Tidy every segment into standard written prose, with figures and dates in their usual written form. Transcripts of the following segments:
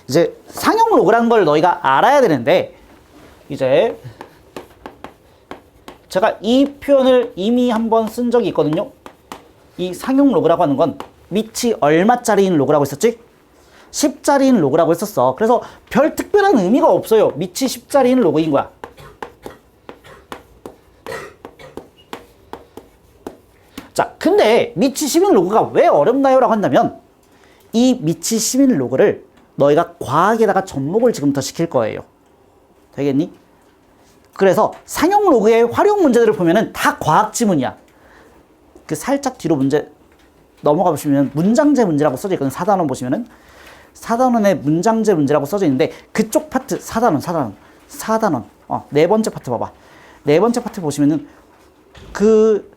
이제 상용 로그라는 걸 너희가 알아야 되는데, 이제 제가 이 표현을 이미 한번 쓴 적이 있거든요. 이 상용 로그라고 하는 건 밑이 얼마짜리인 로그라고 했었지? 10짜리인 로그라고 했었어. 그래서 별 특별한 의미가 없어요. 밑이 10짜리인 로그인 거야. 자, 근데 밑이 10인 로그가 왜 어렵나요? 라고 한다면 이 밑이 10인 로그를 너희가 과학에다가 접목을 지금부터 시킬 거예요. 되겠니? 그래서 상용 로그의 활용 문제들을 보면은 다 과학 지문이야. 그 살짝 뒤로 문제 넘어가 보시면 문장제 문제라고 써져 있거든. 4단원 보시면은 4단원에 문장제 문제라고 써져 있는데 그쪽 파트 4단원 네 번째 파트 봐봐. 네 번째 파트 보시면은 그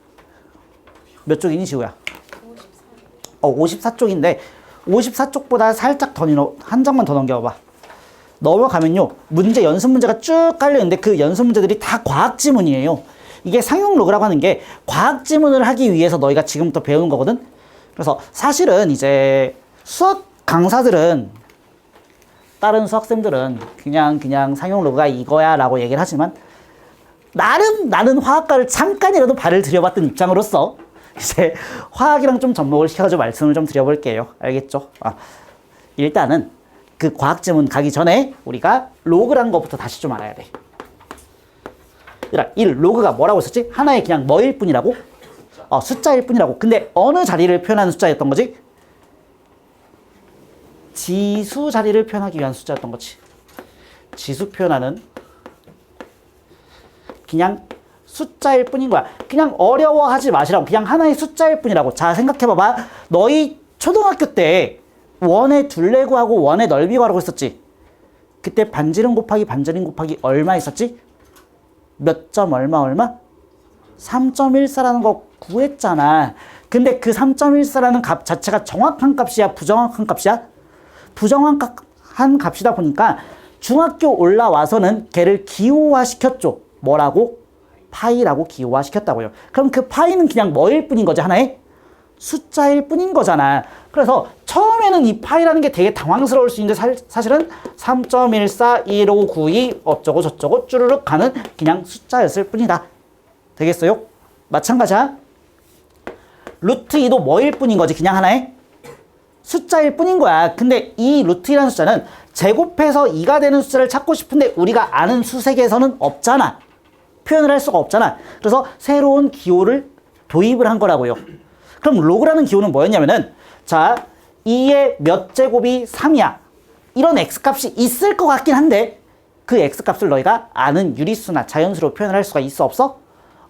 몇 쪽이니 지우야? 54쪽인데 54쪽보다 살짝 더 한 장만 더 넘겨봐. 넘어가면요 문제 연습 문제가 쭉 깔려 있는데 그 연습 문제들이 다 과학 지문이에요. 이게 상용 로그라고 하는 게 과학 지문을 하기 위해서 너희가 지금부터 배우는 거거든. 그래서 사실은 이제 수학 강사들은 다른 수학생들은 그냥 상용 로그가 이거야 라고 얘기를 하지만 나는 화학과를 잠깐이라도 발을 들여봤던 입장으로서 이제 화학이랑 좀 접목을 시켜가지고 말씀을 좀 드려볼게요. 알겠죠? 일단은 그 과학 지문 가기 전에 우리가 로그란 것부터 다시 좀 알아야 돼. 이 로그가 뭐라고 했었지? 하나의 그냥 뭐일 뿐이라고? 숫자일 뿐이라고. 근데 어느 자리를 표현하는 숫자였던 거지? 지수 자리를 표현하기 위한 숫자였던 거지. 지수 표현하는 그냥 숫자일 뿐인 거야. 그냥 어려워하지 마시라고. 그냥 하나의 숫자일 뿐이라고. 자, 생각해봐봐. 너희 초등학교 때 원의 둘레 구하고 원의 넓이 구하라고 했었지? 그때 반지름 곱하기 반지름 곱하기 얼마 있었지? 몇 점 얼마? 3.14라는 거 구했잖아. 근데 그 3.14라는 값 자체가 정확한 값이야? 부정확한 값이야? 부정확한 값이다 보니까 중학교 올라와서는 걔를 기호화시켰죠. 뭐라고? 파이라고 기호화시켰다고요. 그럼 그 파이는 그냥 뭐일 뿐인 거지? 하나의 숫자일 뿐인 거잖아. 그래서 처음에는 이 파이라는 게 되게 당황스러울 수 있는데 사실은 3.141592 어쩌고 저쩌고 쭈르륵 가는 그냥 숫자였을 뿐이다. 되겠어요? 마찬가지야. 루트 2도 뭐일 뿐인 거지? 그냥 하나의 숫자일 뿐인 거야. 근데 이 루트 2라는 숫자는 제곱해서 2가 되는 숫자를 찾고 싶은데 우리가 아는 수세계에서는 없잖아. 표현을 할 수가 없잖아. 그래서 새로운 기호를 도입을 한 거라고요. 그럼 로그라는 기호는 뭐였냐면은 자 2의 몇 제곱이 3이야. 이런 x값이 있을 것 같긴 한데 그 x값을 너희가 아는 유리수나 자연수로 표현을 할 수가 있어 없어?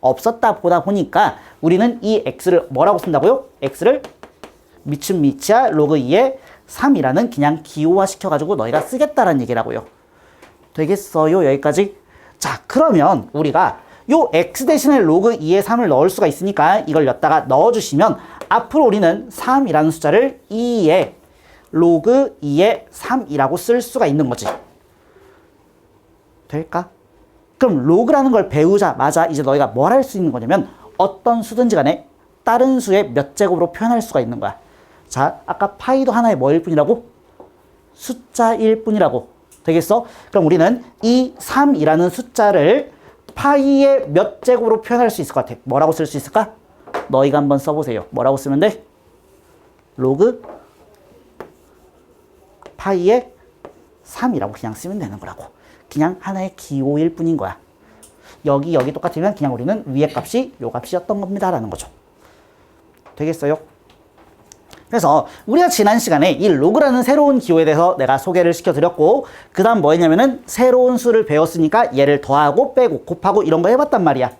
없었다 보다 보니까 우리는 이 x를 뭐라고 쓴다고요? x를 미춘 미치야 로그 2의 3이라는 그냥 기호화 시켜가지고 너희가 쓰겠다라는 얘기라고요. 되겠어요? 여기까지? 자, 그러면 우리가 요 x 대신에 로그 2의 3을 넣을 수가 있으니까 이걸 여기다가 넣어주시면 앞으로 우리는 3이라는 숫자를 2의 로그 2의 3이라고 쓸 수가 있는 거지. 될까? 그럼 로그라는 걸 배우자마자 이제 너희가 뭘 할 수 있는 거냐면 어떤 수든지 간에 다른 수의 몇 제곱으로 표현할 수가 있는 거야. 자, 아까 파이도 하나의 뭐일 뿐이라고? 숫자일 뿐이라고. 되겠어? 그럼 우리는 이 3이라는 숫자를 파이의 몇 제곱으로 표현할 수 있을 것 같아. 뭐라고 쓸 수 있을까? 너희가 한번 써보세요. 뭐라고 쓰면 돼? 로그 파이의 3이라고 그냥 쓰면 되는 거라고. 그냥 하나의 기호일 뿐인 거야. 여기 똑같으면 그냥 우리는 위의 값이 요 값이었던 겁니다 라는 거죠. 되겠어요? 그래서 우리가 지난 시간에 이 로그라는 새로운 기호에 대해서 내가 소개를 시켜드렸고 그 다음 뭐 했냐면은 새로운 수를 배웠으니까 얘를 더하고 빼고 곱하고 이런 거 해봤단 말이야.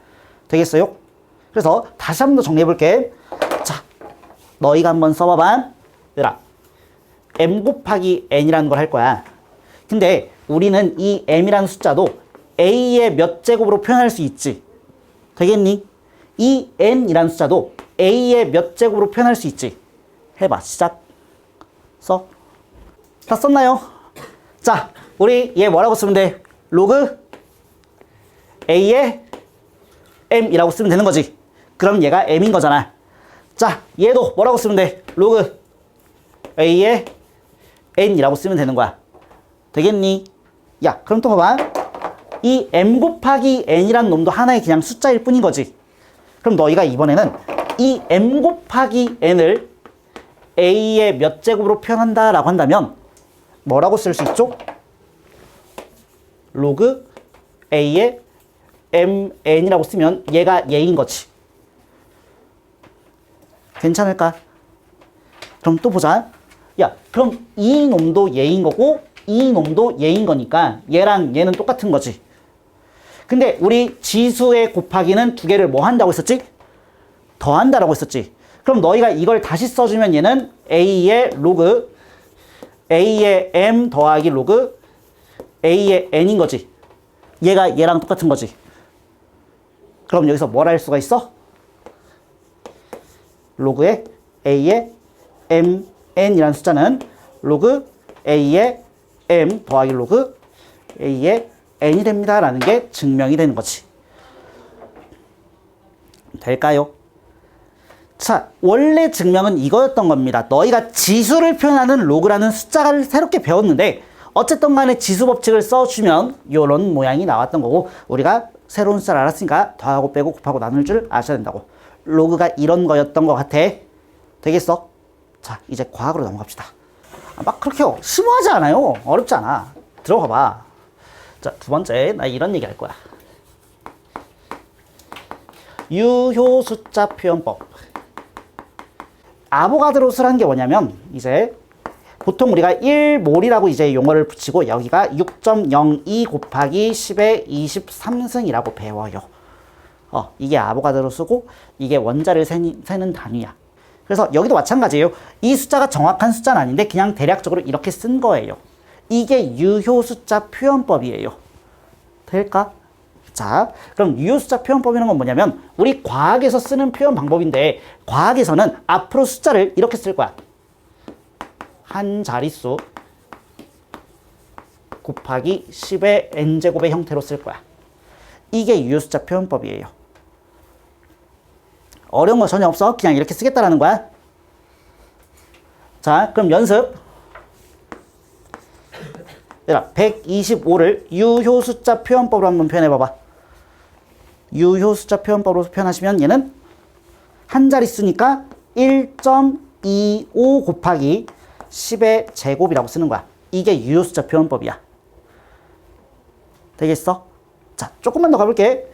되겠어요? 그래서 다시 한 번 더 정리해볼게. 자, 너희가 한번 써봐봐. 얘들아, m 곱하기 n이라는 걸 할 거야. 근데 우리는 이 m이라는 숫자도 a의 몇 제곱으로 표현할 수 있지. 되겠니? 이 n이라는 숫자도 a의 몇 제곱으로 표현할 수 있지. 해봐. 시작. 써. 다 썼나요? 자, 우리 얘 뭐라고 쓰면 돼? 로그 a의 m이라고 쓰면 되는 거지. 그럼 얘가 m인 거잖아. 자, 얘도 뭐라고 쓰면 돼? 로그 a의 n이라고 쓰면 되는 거야. 되겠니? 야, 그럼 또 봐봐. 이 m 곱하기 n이란 놈도 하나의 그냥 숫자일 뿐인 거지. 그럼 너희가 이번에는 이 m 곱하기 n을 a의 몇 제곱으로 표현한다 라고 한다면 뭐라고 쓸 수 있죠? 로그 a의 mn이라고 쓰면 얘가 얘인 거지. 괜찮을까? 그럼 또 보자. 야, 그럼 이 놈도 얘인 거고 이 놈도 얘인 거니까 얘랑 얘는 똑같은 거지. 근데 우리 지수의 곱하기는 두 개를 뭐 한다고 했었지? 더한다라고 했었지. 그럼 너희가 이걸 다시 써주면 얘는 a의 로그 a의 m 더하기 로그 a의 n인 거지. 얘가 얘랑 똑같은 거지. 그럼 여기서 뭘 할 수가 있어? 로그의 a의 mn이라는 숫자는 로그 a의 m 더하기 로그 a의 n이 됩니다 라는 게 증명이 되는 거지. 될까요? 자, 원래 증명은 이거였던 겁니다. 너희가 지수를 표현하는 로그라는 숫자를 새롭게 배웠는데 어쨌든 간에 지수 법칙을 써주면 이런 모양이 나왔던 거고 우리가 새로운 숫자를 알았으니까 더하고 빼고 곱하고 나눌 줄 아셔야 된다고. 로그가 이런 거였던 것 같아. 되겠어? 자, 이제 과학으로 넘어갑시다. 막 그렇게 심오하지 않아요. 어렵지 않아. 들어가 봐. 자, 두 번째, 나 이런 얘기 할 거야. 유효 숫자 표현법. 아보가드로수라는 게 뭐냐면 이제 보통 우리가 1몰이라고 이제 용어를 붙이고 여기가 6.02 곱하기 10의 23승이라고 배워요. 이게 아보가드로수고 이게 원자를 세는 단위야. 그래서 여기도 마찬가지예요. 이 숫자가 정확한 숫자는 아닌데 그냥 대략적으로 이렇게 쓴 거예요. 이게 유효 숫자 표현법이에요. 될까? 자, 그럼 유효 숫자 표현법이라는 건 뭐냐면 우리 과학에서 쓰는 표현 방법인데 과학에서는 앞으로 숫자를 이렇게 쓸 거야. 한 자릿수 곱하기 10의 n제곱의 형태로 쓸 거야. 이게 유효 숫자 표현법이에요. 어려운 거 전혀 없어. 그냥 이렇게 쓰겠다라는 거야. 자, 그럼 연습. 얘들아, 125를 유효 숫자 표현법으로 한번 표현해봐봐. 유효 숫자 표현법으로 표현하시면 얘는 한 자릿수니까 1.25 곱하기 10의 제곱이라고 쓰는 거야. 이게 유효 숫자 표현법이야. 되겠어? 자, 조금만 더 가볼게.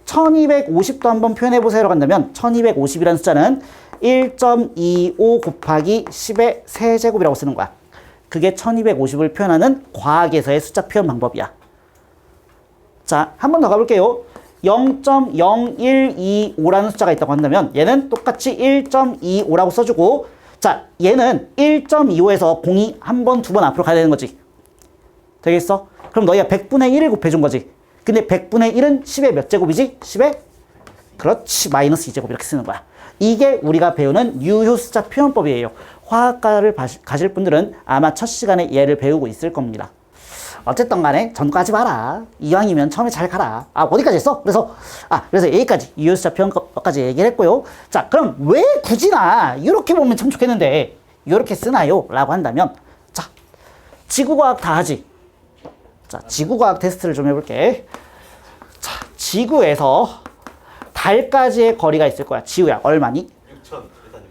1250도 한번 표현해보세요라고 한다면 1250이라는 숫자는 1.25 곱하기 10의 세제곱이라고 쓰는 거야. 그게 1250을 표현하는 과학에서의 숫자 표현 방법이야. 자, 한 번 더 가볼게요. 0.0125라는 숫자가 있다고 한다면 얘는 똑같이 1.25라고 써주고 자, 얘는 1.25에서 공이 한 번, 두 번 앞으로 가야 되는 거지. 되겠어? 그럼 너희가 100분의 1을 곱해준 거지. 근데 100분의 1은 10의 몇 제곱이지? 10의? 그렇지. 마이너스 2제곱 이렇게 쓰는 거야. 이게 우리가 배우는 유효 숫자 표현법이에요. 화학과를 가실 분들은 아마 첫 시간에 얘를 배우고 있을 겁니다. 어쨌든 간에 전과하지 마라. 이왕이면 처음에 잘 가라. 어디까지 했어? 그래서 여기까지 유효 숫자 표현법까지 얘기를 했고요. 자, 그럼 왜 굳이나 이렇게 보면 참 좋겠는데 이렇게 쓰나요? 라고 한다면 자, 지구과학 다 하지. 자, 지구과학 테스트를 좀 해볼게. 자, 지구에서 달까지의 거리가 있을 거야. 지구야, 얼마니? 6천, 일단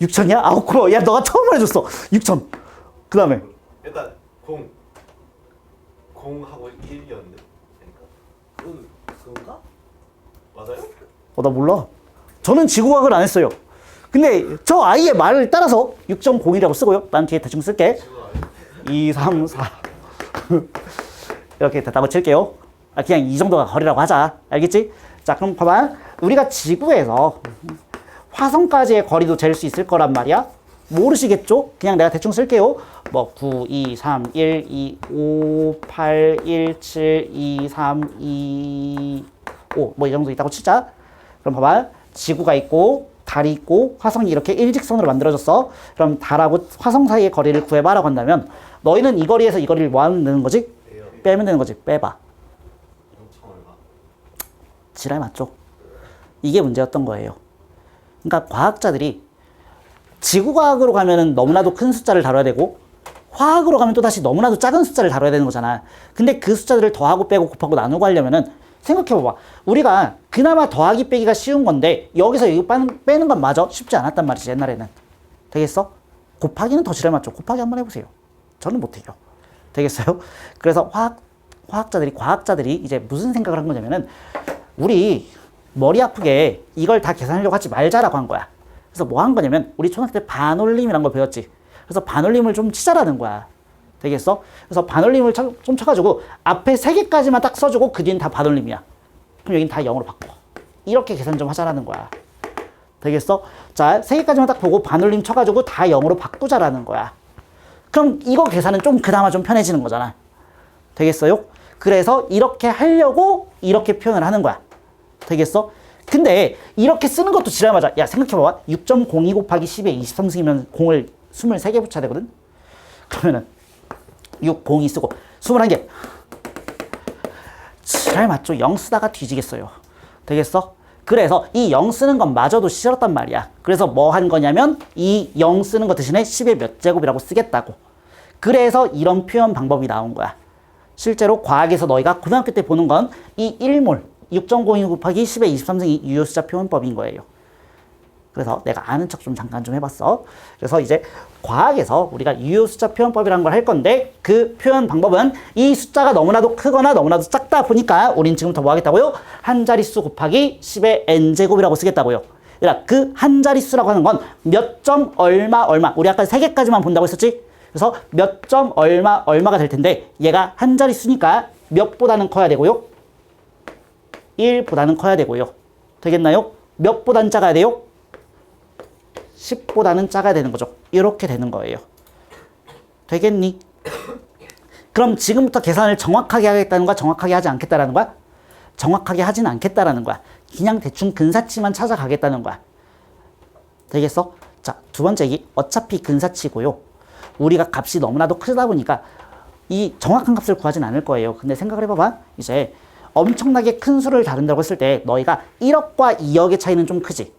6천. 6천이야? 고마워. 야, 너가 처음 말해줬어. 6천. 그 다음에? 일단 공하고 1이었는데. 그런가? 맞아요? 나 몰라. 저는 지구과학을 안 했어요. 근데 저 아이의 말을 따라서 6.01이라고 쓰고요. 난 뒤에 대충 쓸게. 2, 3, 4. 이렇게 됐다고 칠게요. 그냥 이 정도가 거리라고 하자. 알겠지? 자, 그럼 봐봐. 우리가 지구에서 화성까지의 거리도 잴 수 있을 거란 말이야. 모르시겠죠? 그냥 내가 대충 쓸게요. 9, 2, 3, 1, 2, 5, 8, 1, 7, 2, 3, 2, 5. 이 정도 있다고 치자. 그럼 봐봐. 지구가 있고 달이 있고 화성이 이렇게 일직선으로 만들어졌어. 그럼 달하고 화성 사이의 거리를 구해봐라고 한다면 너희는 이 거리에서 이 거리를 뭐 하면 되는 거지? 빼면 되는 거지. 빼봐. 지랄 맞죠? 이게 문제였던 거예요. 그러니까 과학자들이 지구과학으로 가면은 너무나도 큰 숫자를 다뤄야 되고 화학으로 가면 또다시 너무나도 작은 숫자를 다뤄야 되는 거잖아. 근데 그 숫자들을 더하고 빼고 곱하고 나누고 하려면은 생각해봐봐. 우리가 그나마 더하기 빼기가 쉬운 건데 여기서 이거 빼는 건 마저 쉽지 않았단 말이지, 옛날에는. 되겠어? 곱하기는 더 지랄 맞죠? 곱하기 한번 해보세요. 저는 못해요. 되겠어요? 그래서 과학자들이 이제 무슨 생각을 한 거냐면은 우리 머리 아프게 이걸 다 계산하려고 하지 말자라고 한 거야. 그래서 뭐 한 거냐면 우리 초등학교 때 반올림이란 걸 배웠지. 그래서 반올림을 좀 치자라는 거야. 되겠어? 그래서 반올림을 좀 쳐가지고 앞에 3개까지만 딱 써주고 그 뒤는 다 반올림이야. 그럼 여긴 다 0으로 바꿔. 이렇게 계산 좀 하자라는 거야. 되겠어? 자, 3개까지만 딱 보고 반올림 쳐가지고 다 0으로 바꾸자라는 거야. 그럼 이거 계산은 좀 그나마 좀 편해지는 거잖아. 되겠어요? 그래서 이렇게 하려고 이렇게 표현을 하는 거야. 되겠어? 근데 이렇게 쓰는 것도 지랄 맞아. 야, 생각해봐봐. 6.02 곱하기 10의 23승이면 공을 23개 붙여야 되거든? 그러면은 6, 0, 2 쓰고 21개. 지랄 맞죠? 0 쓰다가 뒤지겠어요. 되겠어? 그래서 이 0 쓰는 건 마저도 싫었단 말이야. 그래서 뭐 한 거냐면 이 0 쓰는 거 대신에 10의 몇 제곱이라고 쓰겠다고. 그래서 이런 표현 방법이 나온 거야. 실제로 과학에서 너희가 고등학교 때 보는 건 이 1몰, 6.02 곱하기 10의 23승이 유효수자 표현법인 거예요. 그래서 내가 아는 척 좀 잠깐 좀 해봤어. 그래서 이제 과학에서 우리가 유효수자 표현법이라는 걸 할 건데 그 표현 방법은 이 숫자가 너무나도 크거나 너무나도 작다 보니까 우린 지금부터 뭐 하겠다고요? 한 자릿수 곱하기 10의 n제곱이라고 쓰겠다고요. 그러니까 그 한 자릿수라고 하는 건 몇 점 얼마 우리 아까 3개까지만 본다고 했었지? 그래서 몇 점 얼마가 될 텐데 얘가 한 자릿수니까 몇보다는 커야 되고요. 1보다는 커야 되고요. 되겠나요? 몇보다는 작아야 돼요? 10보다는 작아야 되는 거죠. 이렇게 되는 거예요. 되겠니? 그럼 지금부터 계산을 정확하게 하겠다는 거야? 정확하게 하지 않겠다라는 거야? 정확하게 하진 않겠다라는 거야. 그냥 대충 근사치만 찾아가겠다는 거야. 되겠어? 자, 두 번째 얘기. 어차피 근사치고요. 우리가 값이 너무나도 크다 보니까 이 정확한 값을 구하진 않을 거예요. 근데 생각을 해봐봐. 이제 엄청나게 큰 수를 다룬다고 했을 때 너희가 1억과 2억의 차이는 좀 크지?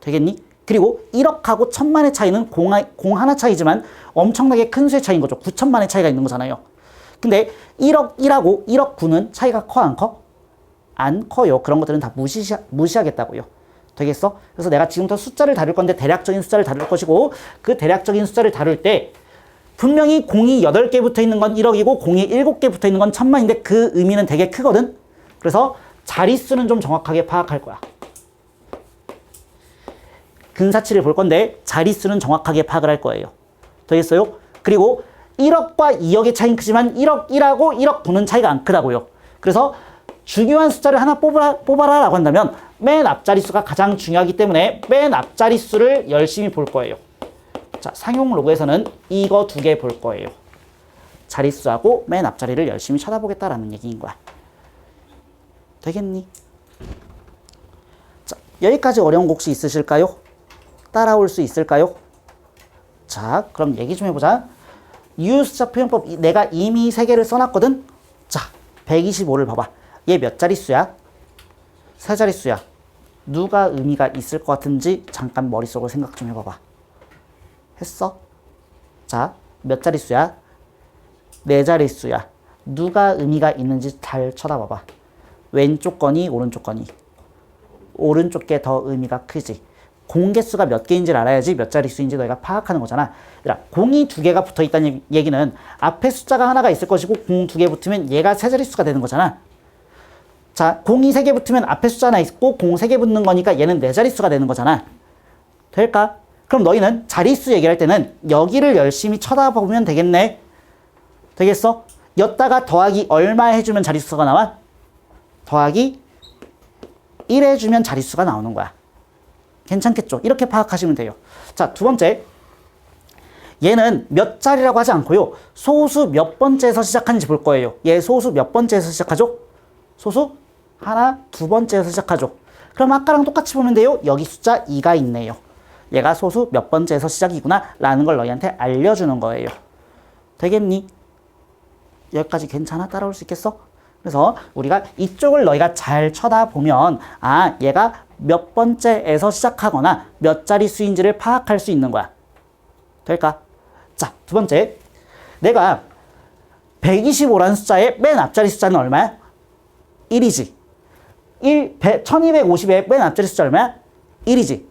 되겠니? 그리고 1억하고 1000만의 차이는 공 하나 차이지만 엄청나게 큰 수의 차이인 거죠. 9천만의 차이가 있는 거잖아요. 근데 1억 1하고 1억 9는 차이가 커 안 커? 안 커요. 그런 것들은 다 무시하겠다고요. 되겠어? 그래서 내가 지금부터 숫자를 다룰 건데 대략적인 숫자를 다룰 것이고 그 대략적인 숫자를 다룰 때 분명히 공이 8개 붙어 있는 건 1억이고 공이 7개 붙어 있는 건 1000만인데 그 의미는 되게 크거든? 그래서 자릿수는 좀 정확하게 파악할 거야. 근사치를 볼 건데 자릿수는 정확하게 파악을 할 거예요. 되겠어요? 그리고 1억과 2억의 차이는 크지만 1억 1하고 1억 9는 차이가 안 크다고요. 그래서 중요한 숫자를 하나 뽑아라 라고 한다면 맨 앞자릿수가 가장 중요하기 때문에 맨 앞자릿수를 열심히 볼 거예요. 자, 상용 로그에서는 이거 2개 볼 거예요. 자릿수하고 맨 앞자리를 열심히 찾아보겠다라는 얘기인 거야. 되겠니? 자, 여기까지 어려운 거 혹시 있으실까요? 따라올 수 있을까요? 자, 그럼 얘기 좀 해보자. 유효수자 표현법 내가 이미 3개를 써놨거든? 자, 125를 봐봐. 얘 몇 자릿수야? 3자릿수야. 누가 의미가 있을 것 같은지 잠깐 머릿속으로 생각 좀 해봐봐. 했어? 자, 몇 자릿수야? 4자릿수야. 누가 의미가 있는지 잘 쳐다봐봐. 왼쪽 거니 오른쪽 거니? 오른쪽 게 더 의미가 크지. 공 개수가 몇 개인지를 알아야지 몇 자릿수인지 너희가 파악하는 거잖아. 그러니까 공이 2개가 붙어 있다는 얘기는 앞에 숫자가 하나가 있을 것이고 공 2개 붙으면 얘가 3자릿수가 되는 거잖아. 자, 공이 3개 붙으면 앞에 숫자 하나 있고 공 3개 붙는 거니까 얘는 4자릿수가 되는 거잖아. 될까? 그럼 너희는 자릿수 얘기할 때는 여기를 열심히 쳐다보면 되겠네. 되겠어? 여기다가 더하기 얼마 해주면 자릿수가 나와? 더하기 1 해주면 자릿수가 나오는 거야. 괜찮겠죠? 이렇게 파악하시면 돼요. 자, 두 번째. 얘는 몇 자리라고 하지 않고요. 소수 몇 번째에서 시작하는지 볼 거예요. 얘 소수 몇 번째에서 시작하죠? 소수 하나, 2번째에서 시작하죠. 그럼 아까랑 똑같이 보면 돼요. 여기 숫자 2가 있네요. 얘가 소수 몇 번째에서 시작이구나 라는 걸 너희한테 알려주는 거예요. 되겠니? 여기까지 괜찮아? 따라올 수 있겠어? 그래서 우리가 이쪽을 너희가 잘 쳐다보면 아, 얘가 몇 번째에서 시작하거나 몇 자릿수인지를 파악할 수 있는 거야. 될까? 자, 두 번째. 내가 125라는 숫자의 맨 앞자리 숫자는 얼마야? 1이지. 1250의 맨 앞자리 숫자 얼마야? 1이지.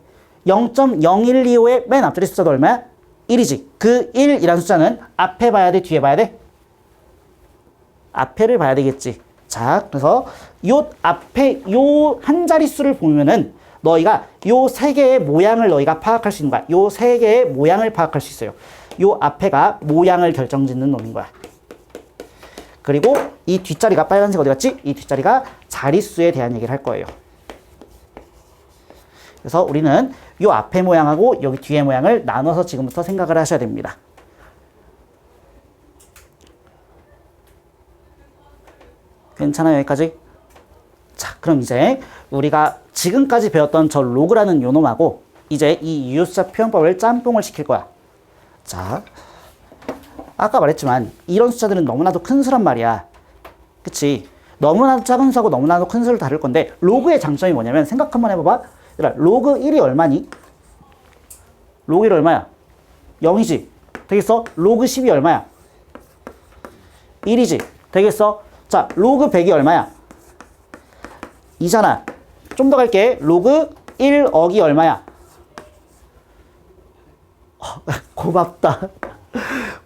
0.0125의 맨 앞자리 숫자도 얼마야? 1이지. 그 1이라는 숫자는 앞에 봐야 돼? 뒤에 봐야 돼? 앞에를 봐야 되겠지. 자, 그래서 요 앞에 요 한 자릿수를 보면은 너희가 요 세 개의 모양을 너희가 파악할 수 있는 거야. 요 세 개의 모양을 파악할 수 있어요. 요 앞에가 모양을 결정짓는 놈인 거야. 그리고 이 뒷자리가 빨간색 어디 갔지? 이 뒷자리가 자릿수에 대한 얘기를 할 거예요. 그래서 우리는 요 앞에 모양하고 여기 뒤에 모양을 나눠서 지금부터 생각을 하셔야 됩니다. 괜찮아요, 여기까지? 자, 그럼 이제 우리가 지금까지 배웠던 저 로그라는 요 놈하고 이제 이 유효수자 표현법을 짬뽕을 시킬 거야. 자, 아까 말했지만 이런 숫자들은 너무나도 큰 수란 말이야. 그치? 너무나도 작은 수하고 너무나도 큰 수를 다룰 건데 로그의 장점이 뭐냐면 생각 한번 해봐봐. 얘들아, 로그 1이 얼마니? 로그 1 얼마야? 0이지. 되겠어? 로그 10이 얼마야? 1이지. 되겠어? 자, 로그 100이 얼마야? 2잖아. 좀 더 갈게. 로그 1억이 얼마야? 고맙다.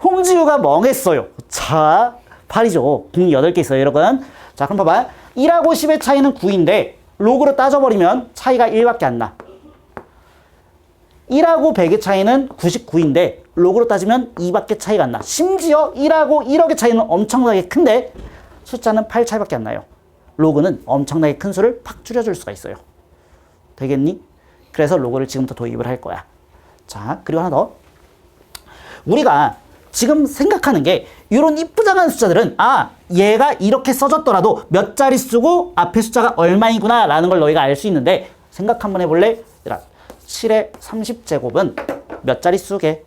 홍지우가 멍했어요. 자, 8이죠. 공이 8개 있어요, 여러분. 자, 그럼 봐봐. 1하고 10의 차이는 9인데 로그로 따져버리면 차이가 1밖에 안 나. 1하고 100의 차이는 99인데 로그로 따지면 2밖에 차이가 안 나. 심지어 1하고 1억의 차이는 엄청나게 큰데 숫자는 8 차이밖에 안 나요. 로그는 엄청나게 큰 수를 팍 줄여줄 수가 있어요. 되겠니? 그래서 로그를 지금부터 도입을 할 거야. 자, 그리고 하나 더. 우리가 지금 생각하는 게 이런 이쁘장한 숫자들은 얘가 이렇게 써졌더라도 몇 자릿수고 앞에 숫자가 얼마이구나 라는 걸 너희가 알 수 있는데 생각 한번 해볼래? 7의 30제곱은 몇 자릿수게?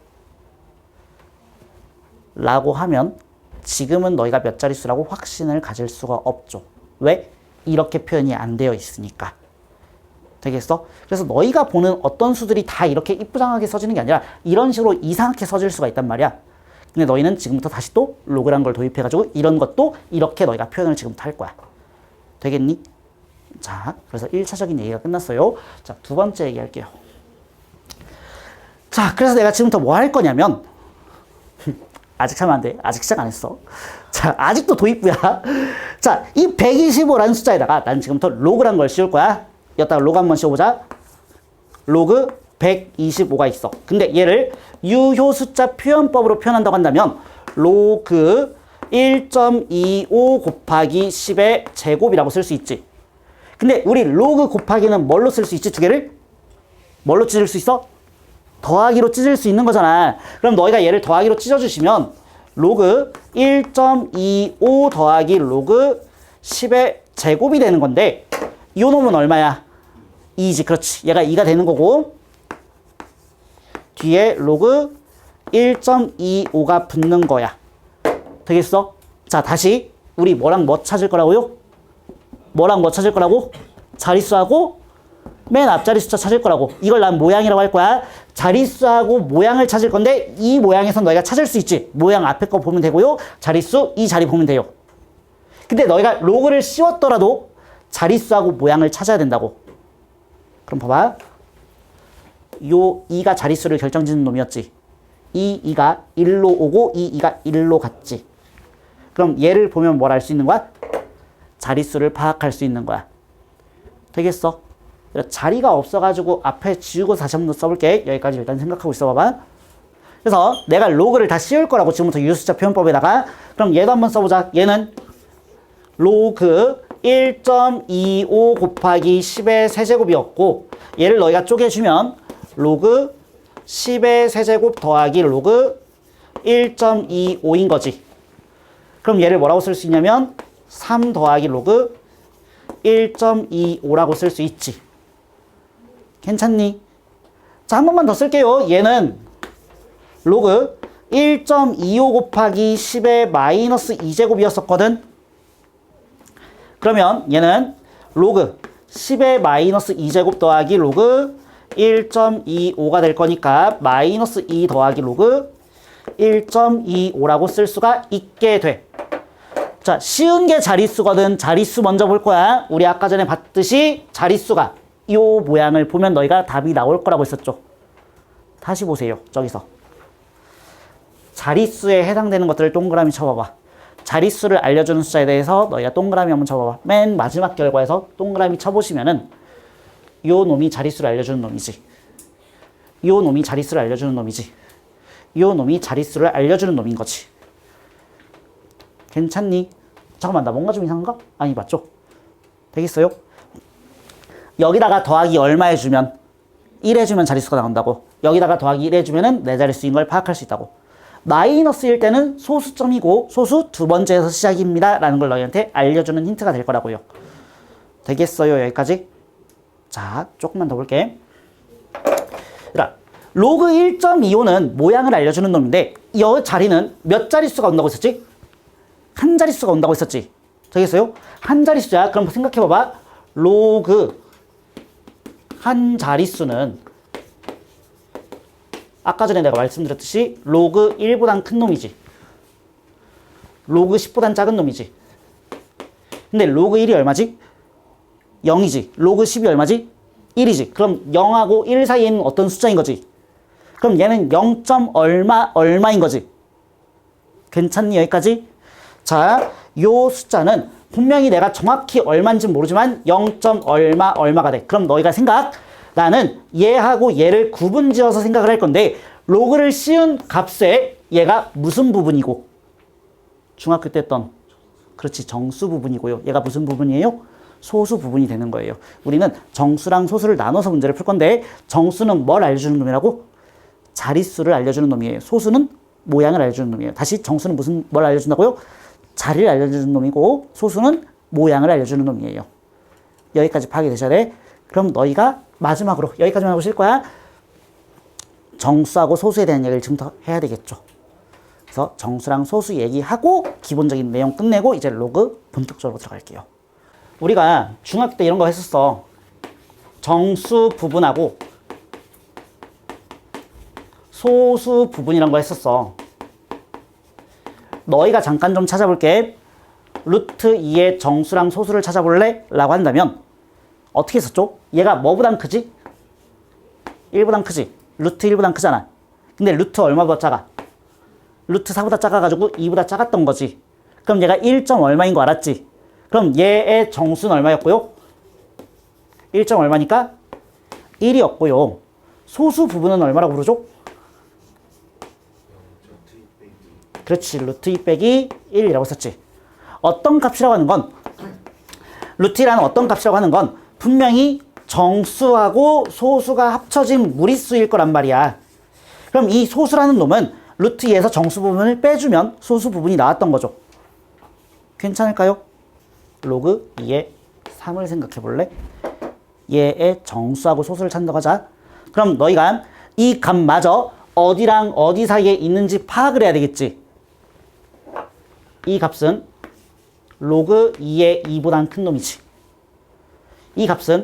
라고 하면 지금은 너희가 몇 자릿수라고 확신을 가질 수가 없죠. 왜? 이렇게 표현이 안 되어 있으니까. 되겠어? 그래서 너희가 보는 어떤 수들이 다 이렇게 이쁘장하게 써지는 게 아니라 이런 식으로 이상하게 써질 수가 있단 말이야. 근데 너희는 지금부터 다시 또 로그란 걸 도입해가지고 이런 것도 이렇게 너희가 표현을 지금부터 할 거야. 되겠니? 자, 그래서 1차적인 얘기가 끝났어요. 자, 두 번째 얘기할게요. 자, 그래서 내가 지금부터 뭐 할 거냐면 아직 하면 안 돼. 아직 시작 안 했어. 자, 아직도 도입부야. 자, 이 125라는 숫자에다가 난 지금부터 로그란 걸 씌울 거야. 여기다가 로그 한번 씌워보자. 로그 125가 있어. 근데 얘를 유효 숫자 표현법으로 표현한다고 한다면 로그 1.25 곱하기 10의 제곱이라고 쓸 수 있지. 근데 우리 로그 곱하기는 뭘로 쓸 수 있지? 두 개를? 뭘로 찢을 수 있어? 더하기로 찢을 수 있는 거잖아. 그럼 너희가 얘를 더하기로 찢어주시면 로그 1.25 더하기 로그 10의 제곱이 되는 건데 이 놈은 얼마야? 2지. 그렇지. 얘가 2가 되는 거고 뒤에 로그 1.25가 붙는 거야. 되겠어? 자, 다시 우리 뭐랑 뭐 찾을 거라고요? 뭐랑 뭐 찾을 거라고? 자릿수하고 맨 앞자리 숫자 찾을 거라고. 이걸 난 모양이라고 할 거야. 자릿수하고 모양을 찾을 건데 이 모양에서 너희가 찾을 수 있지. 모양 앞에 거 보면 되고요. 자릿수 이 자리 보면 돼요. 근데 너희가 로그를 씌웠더라도 자릿수하고 모양을 찾아야 된다고. 그럼 봐봐. 요 2가 자릿수를 결정짓는 놈이었지. 이 2가 1로 오고 이 2가 1로 갔지. 그럼 얘를 보면 뭘 알 수 있는 거야? 자릿수를 파악할 수 있는 거야. 되겠어? 자리가 없어가지고 앞에 지우고 다시 한번 써볼게. 여기까지 일단 생각하고 있어봐봐. 그래서 내가 로그를 다 씌울 거라고 지금부터 유효숫자 표현법에다가. 그럼 얘도 한번 써보자. 얘는 로그 1.25 곱하기 10의 세제곱이었고 얘를 너희가 쪼개주면 로그 10의 세제곱 더하기 로그 1.25인 거지. 그럼 얘를 뭐라고 쓸 수 있냐면 3 더하기 로그 1.25라고 쓸 수 있지. 괜찮니? 자, 한 번만 더 쓸게요. 얘는 로그 1.25 곱하기 10의 마이너스 2제곱이었었거든. 그러면 얘는 로그 10의 마이너스 2제곱 더하기 로그 1.25가 될 거니까 마이너스 2 더하기 로그 1.25라고 쓸 수가 있게 돼. 자, 쉬운 게 자릿수거든. 자릿수 먼저 볼 거야. 우리 아까 전에 봤듯이 자릿수가 이 모양을 보면 너희가 답이 나올 거라고 했었죠. 다시 보세요. 저기서. 자릿수에 해당되는 것들을 동그라미 쳐봐봐. 자릿수를 알려주는 숫자에 대해서 너희가 동그라미 한번 쳐봐봐. 맨 마지막 결과에서 동그라미 쳐보시면은 요 놈이 자릿수를 알려주는 놈이지. 요 놈이 자릿수를 알려주는 놈이지. 요 놈이 자릿수를 알려주는 놈인 거지. 괜찮니? 잠깐만, 나 뭔가 좀 이상한가? 아니, 맞죠? 되겠어요? 여기다가 더하기 얼마 해주면 1 해주면 자릿수가 나온다고. 여기다가 더하기 1 해주면은 내 자릿수인 걸 파악할 수 있다고. 마이너스일 때는 소수점이고 소수 두 번째에서 시작입니다 라는 걸 너희한테 알려주는 힌트가 될 거라고요. 되겠어요? 여기까지? 자, 조금만 더 볼게. 로그 1.25는 모양을 알려주는 놈인데 이 자리는 몇 자릿수가 온다고 했었지? 한 자릿수가 온다고 했었지? 되겠어요? 한 자릿수야. 그럼 생각해봐봐. 로그 한 자릿수는 아까 전에 내가 말씀드렸듯이 로그 1보단 큰 놈이지. 로그 10보단 작은 놈이지. 근데 로그 1이 얼마지? 0이지. 로그 10이 얼마지? 1이지. 그럼 0하고 1 사이에 있는 어떤 숫자인 거지? 그럼 얘는 0. 얼마인 거지? 괜찮니? 여기까지? 자, 요 숫자는 분명히 내가 정확히 얼마인지 모르지만 0. 얼마가 돼. 그럼 너희가 나는 얘하고 얘를 구분지어서 생각을 할 건데 로그를 씌운 값에 얘가 무슨 부분이고 중학교 때 했던 그렇지 정수 부분이고요. 얘가 무슨 부분이에요? 소수 부분이 되는 거예요. 우리는 정수랑 소수를 나눠서 문제를 풀 건데 정수는 뭘 알려주는 놈이라고? 자릿수를 알려주는 놈이에요. 소수는 모양을 알려주는 놈이에요. 다시 정수는 뭘 알려준다고요? 자리를 알려주는 놈이고 소수는 모양을 알려주는 놈이에요. 여기까지 파악이 되셔야 돼. 그럼 너희가 마지막으로 여기까지만 보실 거야. 정수하고 소수에 대한 얘기를 지금부터 해야 되겠죠. 그래서 정수랑 소수 얘기하고 기본적인 내용 끝내고 이제 로그 본격적으로 들어갈게요. 우리가 중학교 때 이런 거 했었어. 정수 부분하고 소수 부분이란 거 했었어. 너희가 잠깐 좀 찾아볼게. 루트 2의 정수랑 소수를 찾아볼래? 라고 한다면 어떻게 했었죠? 얘가 뭐보단 크지? 1보단 크지? 루트 1보단 크잖아. 근데 루트 얼마보다 작아? 루트 4보다 작아가지고 2보다 작았던 거지. 그럼 얘가 1. 얼마인 거 알았지? 그럼 얘의 정수는 얼마였고요? 1. 얼마니까? 1이었고요. 소수 부분은 얼마라고 부르죠? 그렇지. 루트 2 빼기 1이라고 썼지. 어떤 값이라고 하는 건 루트 2라는 어떤 값이라고 하는 건 분명히 정수하고 소수가 합쳐진 무리수일 거란 말이야. 그럼 이 소수라는 놈은 루트 2에서 정수 부분을 빼주면 소수 부분이 나왔던 거죠. 괜찮을까요? 로그 2의 3을 생각해 볼래? 얘의 정수하고 소수를 찾는다고 하자. 그럼 너희가 이 값마저 어디랑 어디 사이에 있는지 파악을 해야 되겠지. 이 값은 로그 2의 2보단 큰 놈이지. 이 값은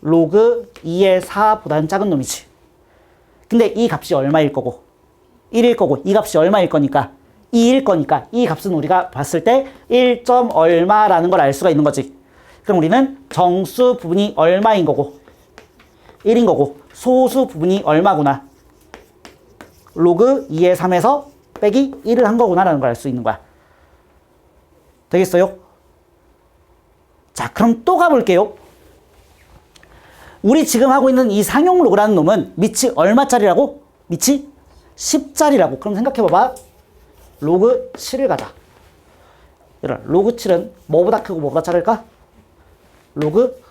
로그 2의 4보단 작은 놈이지. 근데 이 값이 얼마일 거고 1일 거고 이 값이 얼마일 거니까 2일 거니까 이 값은 우리가 봤을 때 1. 얼마라는 걸 알 수가 있는 거지. 그럼 우리는 정수 부분이 얼마인 거고 1인 거고 소수 부분이 얼마구나. 로그 2의 3에서 빼기 1을 한 거구나라는 걸 알 수 있는 거야. 되겠어요? 자, 그럼 또 가볼게요. 우리 지금 하고 있는 이 상용 로그라는 놈은 밑이 얼마짜리라고? 밑이 10짜리라고. 그럼 생각해봐봐. 로그 7을 가자. 로그 7은 뭐보다 크고 뭐보다 작을까? 로그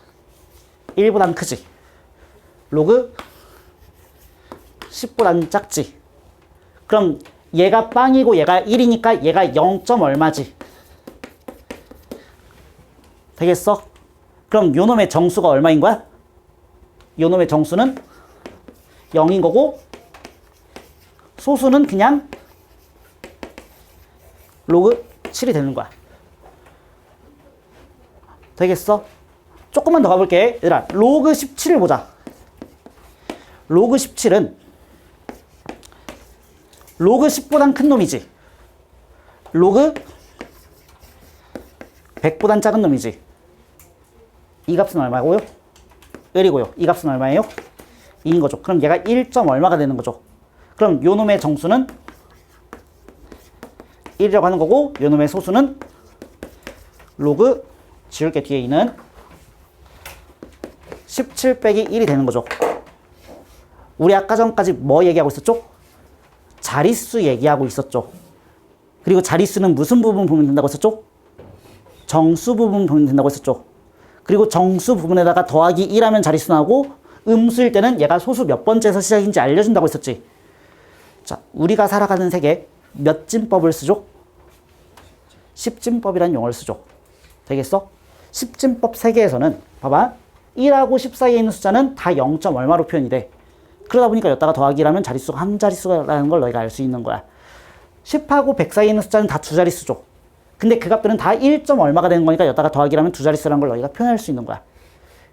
1보단 크지. 로그 10보단 작지. 그럼 얘가 빵이고 얘가 1이니까 얘가 0. 얼마지? 되겠어? 그럼 요 놈의 정수가 얼마인 거야? 요 놈의 정수는 0인 거고 소수는 그냥 로그 7이 되는 거야. 되겠어? 조금만 더 가볼게. 얘들아, 로그 17을 보자. 로그 17은 로그 10보단 큰 놈이지. 로그 100보단 작은 놈이지. 이 값은 얼마고요? 1이고요. 이 값은 얼마예요? 2인 거죠. 그럼 얘가 1. 얼마가 되는 거죠? 그럼 요 놈의 정수는 1이라고 하는 거고, 요 놈의 소수는 로그, 지울게 뒤에 2는 17 빼기 1이 되는 거죠. 우리 아까 전까지 뭐 얘기하고 있었죠? 자릿수 얘기하고 있었죠. 그리고 자릿수는 무슨 부분 보면 된다고 했었죠? 정수 부분 보면 된다고 했었죠. 그리고 정수 부분에다가 더하기 1하면 자릿수 나오고, 음수일 때는 얘가 소수 몇 번째에서 시작인지 알려준다고 했었지. 자, 우리가 살아가는 세계 몇 진법을 쓰죠? 10진법이라는 용어를 쓰죠. 되겠어? 10진법 세계에서는 봐봐. 1하고 10 사이에 있는 숫자는 다 0. 얼마로 표현이 돼. 그러다 보니까 여기다가 더하기 1하면 자릿수가 한 자릿수라는 걸 너희가 알 수 있는 거야. 10하고 100 사이에 있는 숫자는 다 두 자릿수죠. 근데 그 값들은 다 1. 얼마가 되는 거니까 여기다가 더하기 1하면 두 자릿수라는 걸 너희가 표현할 수 있는 거야.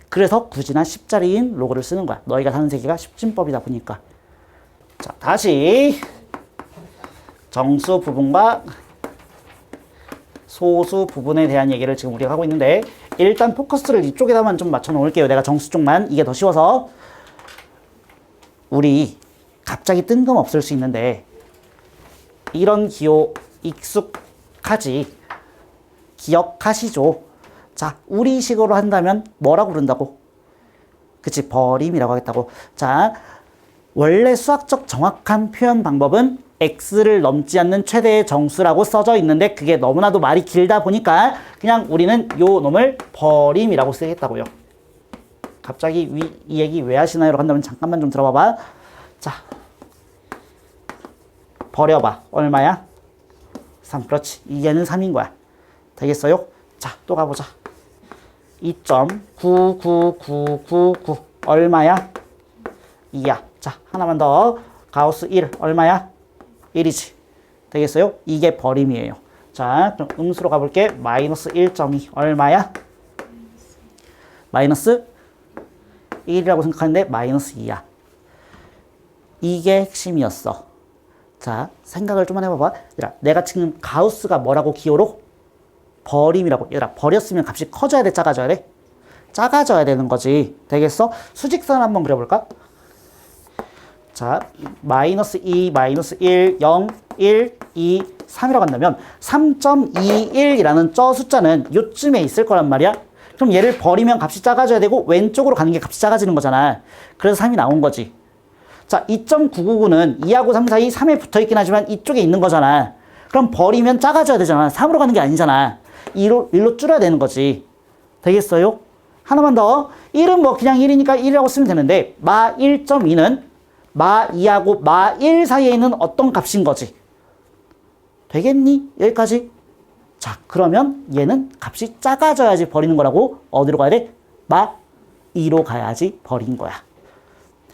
그래서 굳이나 10자리인 로그를 쓰는 거야. 너희가 사는 세계가 10진법이다 보니까. 자, 다시 정수 부분과 소수 부분에 대한 얘기를 지금 우리가 하고 있는데, 일단 포커스를 이쪽에다만 좀 맞춰 놓을게요. 내가 정수 쪽만. 이게 더 쉬워서. 우리 갑자기 뜬금없을 수 있는데, 이런 기호 익숙하지? 기억하시죠? 자, 우리식으로 한다면 뭐라고 부른다고? 그치, 버림이라고 하겠다고. 자, 원래 수학적 정확한 표현 방법은 x를 넘지 않는 최대의 정수라고 써져 있는데, 그게 너무나도 말이 길다 보니까 그냥 우리는 요 놈을 버림이라고 쓰겠다고요. 갑자기 이 얘기 왜 하시나요? 라고 한다면 잠깐만 좀 들어봐봐. 자, 버려봐. 얼마야? 3. 그렇지. 이게는 3인 거야. 되겠어요? 자, 또 가보자. 2.99999 얼마야? 2야. 자, 하나만 더. 가우스 1 얼마야? 1이지. 되겠어요? 이게 버림이에요. 자, 그럼 음수로 가볼게. 마이너스 1.2 얼마야? 마이너스 1이라고 생각하는데 마이너스 2야. 이게 핵심이었어. 자, 생각을 좀만 해봐봐. 얘들아, 내가 지금 가우스가 뭐라고 기호로? 버림이라고. 얘들아, 버렸으면 값이 커져야 돼, 작아져야 돼? 작아져야 되는 거지. 되겠어? 수직선 한번 그려볼까? 자, 마이너스 2, 마이너스 1, 0, 1, 2, 3이라고 한다면 3.21이라는 저 숫자는 요쯤에 있을 거란 말이야. 그럼 얘를 버리면 값이 작아져야 되고 왼쪽으로 가는 게 값이 작아지는 거잖아. 그래서 3이 나온 거지. 자, 2.999는 2하고 3 사이 3에 붙어 있긴 하지만 이쪽에 있는 거잖아. 그럼 버리면 작아져야 되잖아. 3으로 가는 게 아니잖아. 1로 줄여야 되는 거지. 되겠어요? 하나만 더. 1은 뭐 그냥 1이니까 1이라고 쓰면 되는데 마 1.2는 마 2하고 마 1 사이에 있는 어떤 값인 거지. 되겠니? 여기까지? 자, 그러면 얘는 값이 작아져야지 버리는 거라고. 어디로 가야 돼? 마 2로 가야지 버린 거야.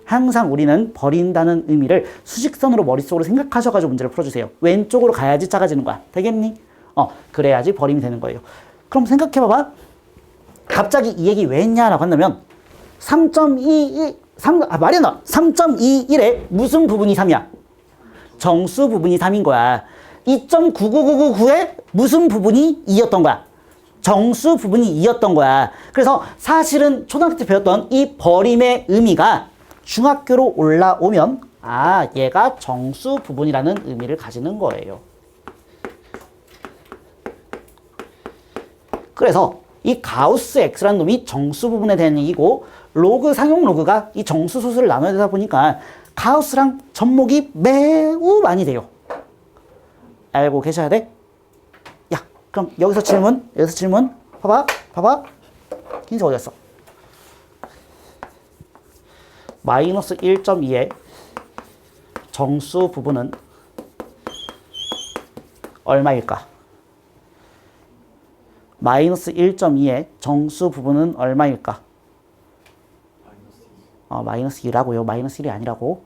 항상 우리는 버린다는 의미를 수직선으로 머릿속으로 생각하셔가지고 문제를 풀어주세요. 왼쪽으로 가야지 작아지는 거야. 되겠니? 그래야지 버림이 되는 거예요. 그럼 생각해봐봐. 갑자기 이 얘기 왜 했냐라고 한다면 3.21에 무슨 부분이 3이야? 정수 부분이 3인 거야. 2.99999에 무슨 부분이 2였던 거야? 정수 부분이 2였던 거야. 그래서 사실은 초등학교 때 배웠던 이 버림의 의미가 중학교로 올라오면 얘가 정수 부분이라는 의미를 가지는 거예요. 그래서 이 가우스 x라는 놈이 정수 부분에 대한 얘기고, 로그, 상용 로그가 이 정수 소수를 나눠야 되다 보니까 가우스랑 접목이 매우 많이 돼요. 알고 계셔야 돼? 야, 그럼 여기서 질문. 봐봐. 흰색 어디 갔어? 마이너스 1.2의 정수 부분은 얼마일까? 마이너스 1.2의 정수 부분은 얼마일까? 마이너스 2라고요. 마이너스 1이 아니라고.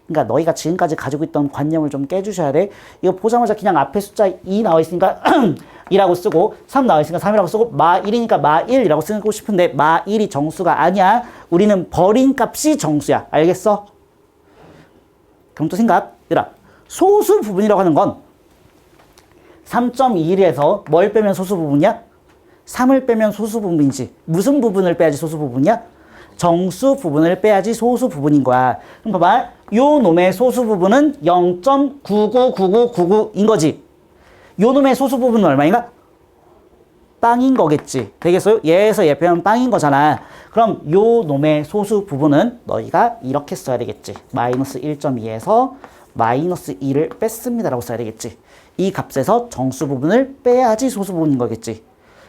그러니까 너희가 지금까지 가지고 있던 관념을 좀 깨주셔야 돼. 이거 보자마자 그냥 앞에 숫자 2 나와 있으니까 2라고 쓰고 3 나와 있으니까 3이라고 쓰고 마 1이니까 마 1이라고 쓰고 싶은데 마 1이 정수가 아니야. 우리는 버린 값이 정수야. 알겠어? 그럼 또 생각. 얘들아, 소수 부분이라고 하는 건 3.21에서 뭘 빼면 소수 부분이야? 3을 빼면 소수 부분이지. 무슨 부분을 빼야지 소수 부분이야? 정수 부분을 빼야지 소수 부분인 거야. 그럼 봐봐. 요 놈의 소수 부분은 0.999999인 거지. 요 놈의 소수 부분은 얼마인가? 빵인 거겠지. 되겠어요? 얘에서 얘 빼면 빵인 거잖아. 그럼 요 놈의 소수 부분은 너희가 이렇게 써야 되겠지. 마이너스 1.2에서 마이너스 2를 뺐습니다라고 써야 되겠지. 이 값에서 정수 부분을 빼야지 소수 부분인 거겠지.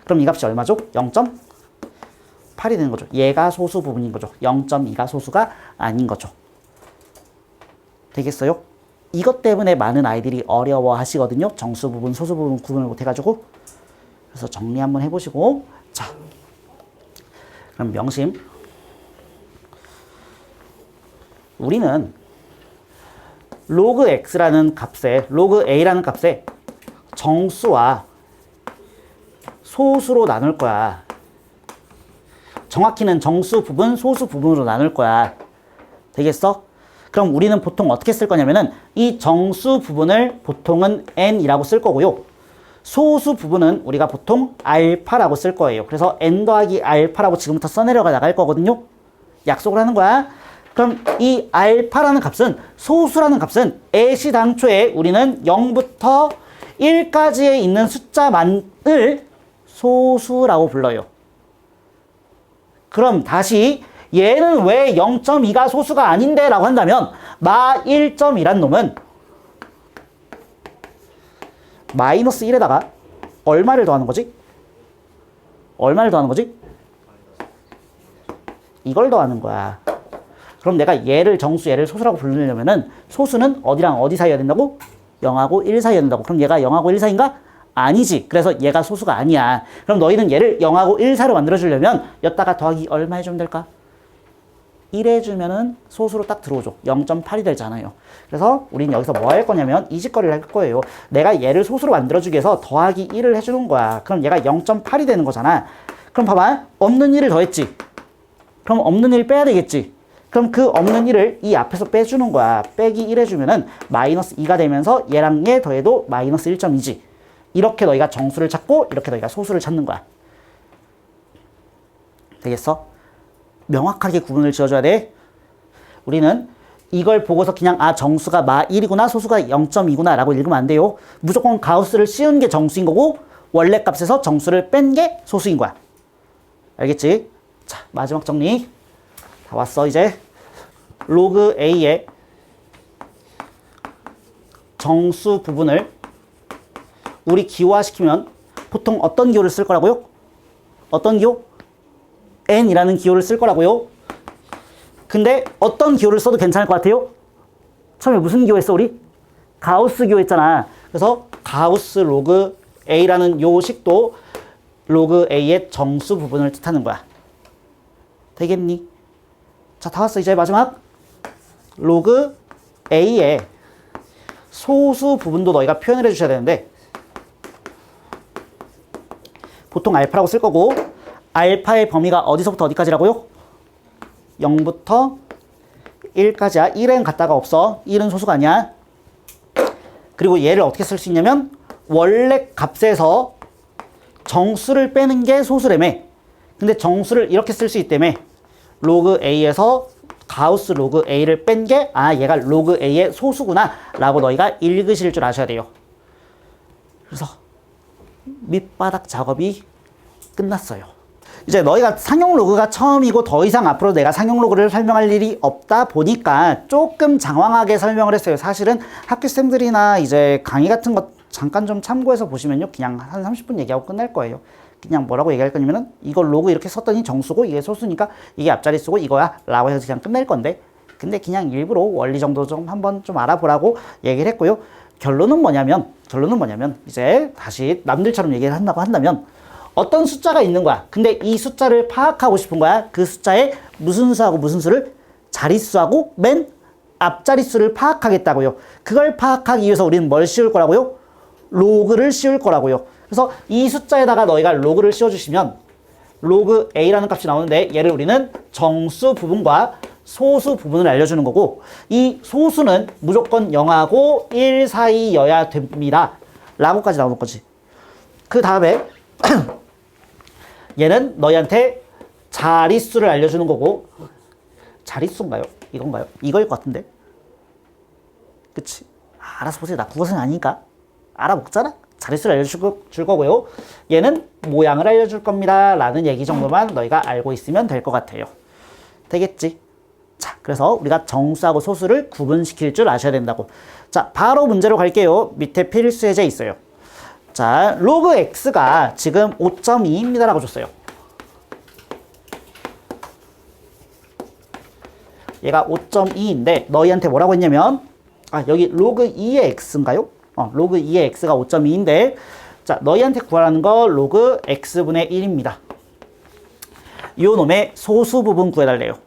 그럼 이 값이 얼마죠? 0.8이 되는 거죠. 얘가 소수 부분인 거죠. 0.2가 소수가 아닌 거죠. 되겠어요? 이것 때문에 많은 아이들이 어려워 하시거든요. 정수 부분, 소수 부분 구분을 못 해가지고. 그래서 정리 한번 해보시고. 자, 그럼 명심. 우리는 로그 x라는 값에, 로그 a라는 값에 정수와 소수로 나눌 거야. 정확히는 정수 부분, 소수 부분으로 나눌 거야. 되겠어? 그럼 우리는 보통 어떻게 쓸 거냐면은 이 정수 부분을 보통은 n이라고 쓸 거고요. 소수 부분은 우리가 보통 알파라고 쓸 거예요. 그래서 n 더하기 알파라고 지금부터 써내려가 나갈 거거든요. 약속을 하는 거야. 그럼 이 알파라는 값은, 소수라는 값은 애시당초에 우리는 0부터 1까지에 있는 숫자만을 소수라고 불러요. 그럼 다시 얘는 왜 0.2가 소수가 아닌데? 라고 한다면 마 1.2란 놈은 마이너스 1에다가 얼마를 더하는 거지? 얼마를 더하는 거지? 이걸 더하는 거야. 그럼 내가 얘를 정수, 얘를 소수라고 부르려면은 소수는 어디랑 어디 사이여야 된다고? 0하고 1 사이여야 된다고. 그럼 얘가 0하고 1 사이인가? 아니지. 그래서 얘가 소수가 아니야. 그럼 너희는 얘를 0하고 1 사이로 만들어주려면 여기다가 더하기 얼마 해주면 될까? 1 해주면은 소수로 딱 들어오죠. 0.8이 되잖아요. 그래서 우리는 여기서 뭐 할 거냐면 이 짓거리를 할 거예요. 내가 얘를 소수로 만들어주기 위해서 더하기 1을 해주는 거야. 그럼 얘가 0.8이 되는 거잖아. 그럼 봐봐. 없는 1을 더했지. 그럼 없는 1 빼야 되겠지. 그럼 그 없는 1을 이 앞에서 빼주는 거야. 빼기 1 해주면은 마이너스 2가 되면서 얘랑 얘 더해도 마이너스 1.2지. 이렇게 너희가 정수를 찾고 이렇게 너희가 소수를 찾는 거야. 되겠어? 명확하게 구분을 지어줘야 돼. 우리는 이걸 보고서 그냥 아 정수가 마 1이구나 소수가 0.2구나 라고 읽으면 안 돼요. 무조건 가우스를 씌운 게 정수인 거고 원래 값에서 정수를 뺀 게 소수인 거야. 알겠지? 자, 마지막 정리. 다 왔어 이제. 로그 A의 정수 부분을 우리 기호화시키면 보통 어떤 기호를 쓸 거라고요? 어떤 기호? n이라는 기호를 쓸 거라고요. 근데 어떤 기호를 써도 괜찮을 것 같아요? 처음에 무슨 기호 했어 우리? 가우스 기호 했잖아. 그래서 가우스 로그 a라는 요 식도 로그 a의 정수 부분을 뜻하는 거야. 되겠니? 자, 다 왔어. 이제 마지막. 로그 a의 소수 부분도 너희가 표현을 해주셔야 되는데 보통 알파라고 쓸 거고 알파의 범위가 어디서부터 어디까지라고요? 0부터 1까지야. 1은 갖다가 없어. 1은 소수가 아니야. 그리고 얘를 어떻게 쓸 수 있냐면 원래 값에서 정수를 빼는 게 소수라며. 근데 정수를 이렇게 쓸 수 있다며. 로그 A에서 가우스 로그 A를 뺀 게 아 얘가 로그 A의 소수구나 라고 너희가 읽으실 줄 아셔야 돼요. 그래서 밑바닥 작업이 끝났어요. 이제 너희가 상용 로그가 처음이고 더 이상 앞으로 내가 상용 로그를 설명할 일이 없다 보니까 조금 장황하게 설명을 했어요. 사실은 학교생들이나 이제 강의 같은 거 잠깐 좀 참고해서 보시면요. 그냥 한 30분 얘기하고 끝날 거예요. 그냥 뭐라고 얘기할 거냐면은 이걸 로그 이렇게 썼더니 정수고 이게 소수니까 이게 앞자리 쓰고 이거야 라고 해서 그냥 끝낼 건데 근데 그냥 일부러 원리 정도 좀 한번 좀 알아보라고 얘기를 했고요. 결론은 뭐냐면 이제 다시 남들처럼 얘기를 한다고 한다면 어떤 숫자가 있는 거야. 근데 이 숫자를 파악하고 싶은 거야. 그 숫자에 무슨 수하고 무슨 수를 자릿수하고 맨 앞자릿수를 파악하겠다고요. 그걸 파악하기 위해서 우리는 뭘 씌울 거라고요? 로그를 씌울 거라고요. 그래서 이 숫자에다가 너희가 로그를 씌워주시면 로그 A라는 값이 나오는데 얘를 우리는 정수 부분과 소수 부분을 알려주는 거고, 이 소수는 무조건 0하고 1 사이여야 됩니다. 라고까지 나오는 거지. 그 다음에 얘는 너희한테 자릿수를 알려주는 거고, 자릿수인가요? 이건가요? 이거일 것 같은데. 그치? 알아서 보세요. 나 국어는 아니니까. 알아먹잖아? 자릿수를 알려줄 거고요. 얘는 모양을 알려줄 겁니다. 라는 얘기 정도만 너희가 알고 있으면 될 것 같아요. 되겠지? 자, 그래서 우리가 정수하고 소수를 구분시킬 줄 아셔야 된다고. 자, 바로 문제로 갈게요. 밑에 필수 예제 있어요. 자, 로그 x가 지금 5.2입니다. 라고 줬어요. 얘가 5.2인데 너희한테 뭐라고 했냐면, 여기 로그 2의 x인가요? 로그 2의 x가 5.2인데, 자, 너희한테 구하라는 거 로그 x분의 1입니다. 요 놈의 소수 부분 구해달래요.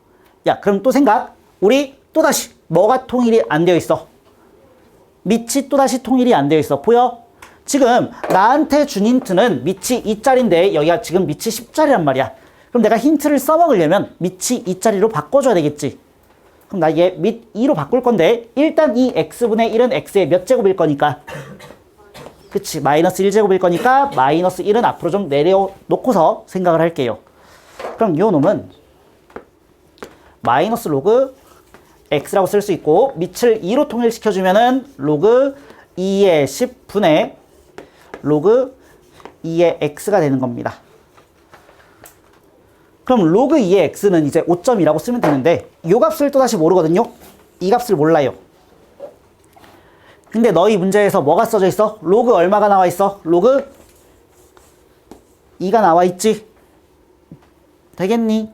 야, 그럼 또 생각. 우리 또다시 뭐가 통일이 안 되어 있어? 밑이 또다시 통일이 안 되어 있어. 보여? 지금 나한테 준 힌트는 밑이 2짜리인데 여기가 지금 밑이 10짜리란 말이야. 그럼 내가 힌트를 써먹으려면 밑이 2짜리로 바꿔줘야 되겠지. 그럼 나 얘 밑 2로 바꿀 건데, 일단 이 x분의 1은 x의 몇 제곱일 거니까? 그치, 마이너스 1제곱일 거니까 마이너스 1은 앞으로 좀 내려놓고서 생각을 할게요. 그럼 요 놈은 마이너스 로그 x라고 쓸 수 있고, 밑을 2로 통일시켜주면은 로그 2의 10분의 로그 2의 x가 되는 겁니다. 그럼 로그 2의 x는 이제 5.2라고 쓰면 되는데, 이 값을 또다시 모르거든요. 이 값을 몰라요. 근데 너희 문제에서 뭐가 써져 있어? 로그 얼마가 나와 있어? 로그 2가 나와 있지. 되겠니?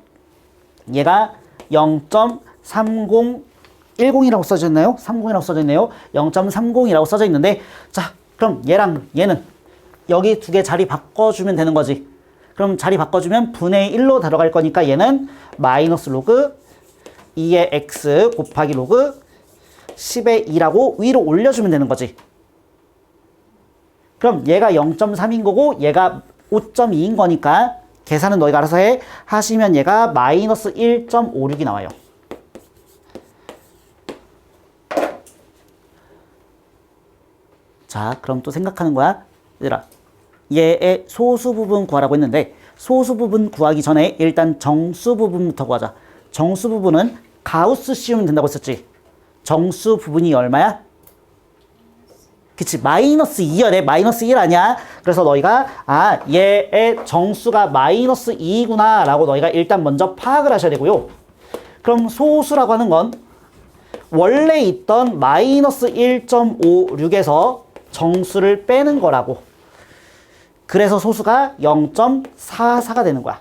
얘가 0.3010이라고 써져 있나요? 30이라고 써져 있네요. 0.30이라고 써져 있는데, 자, 그럼 얘랑 얘는 여기 두 개 자리 바꿔주면 되는 거지. 그럼 자리 바꿔주면 분의 1로 들어갈 거니까 얘는 마이너스 로그 2의 x 곱하기 로그 10의 2라고 위로 올려주면 되는 거지. 그럼 얘가 0.3인 거고 얘가 5.2인 거니까 계산은 너희가 알아서 해. 하시면 얘가 마이너스 1.56이 나와요. 자, 그럼 또 생각하는 거야. 얘들아, 얘의 소수 부분 구하라고 했는데, 소수 부분 구하기 전에 일단 정수 부분부터 구하자. 정수 부분은 가우스 씌우면 된다고 했었지. 정수 부분이 얼마야? 그치, 마이너스 2야 돼. 마이너스 1 아니야. 그래서 너희가 얘의 정수가 마이너스 2구나 라고 너희가 일단 먼저 파악을 하셔야 되고요. 그럼 소수라고 하는 건 원래 있던 마이너스 1.56에서 정수를 빼는 거라고. 그래서 소수가 0.44가 되는 거야.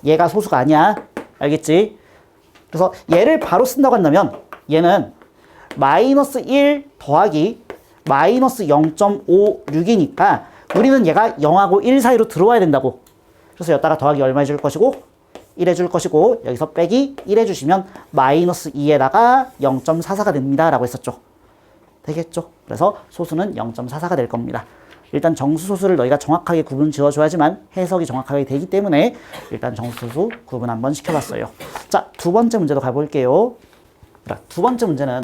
얘가 소수가 아니야. 알겠지? 그래서 얘를 바로 쓴다고 한다면 얘는 마이너스 1 더하기 마이너스 0.56이니까 우리는 얘가 0하고 1 사이로 들어와야 된다고. 그래서 여기다가 더하기 얼마 해줄 것이고 1 해줄 것이고 여기서 빼기 1 해주시면 마이너스 2에다가 0.44가 됩니다 라고 했었죠. 되겠죠? 그래서 소수는 0.44가 될 겁니다. 일단 정수 소수를 너희가 정확하게 구분 지어줘야지만 해석이 정확하게 되기 때문에 일단 정수 소수 구분 한번 시켜봤어요. 자, 두 번째 문제도 가볼게요. 두 번째 문제는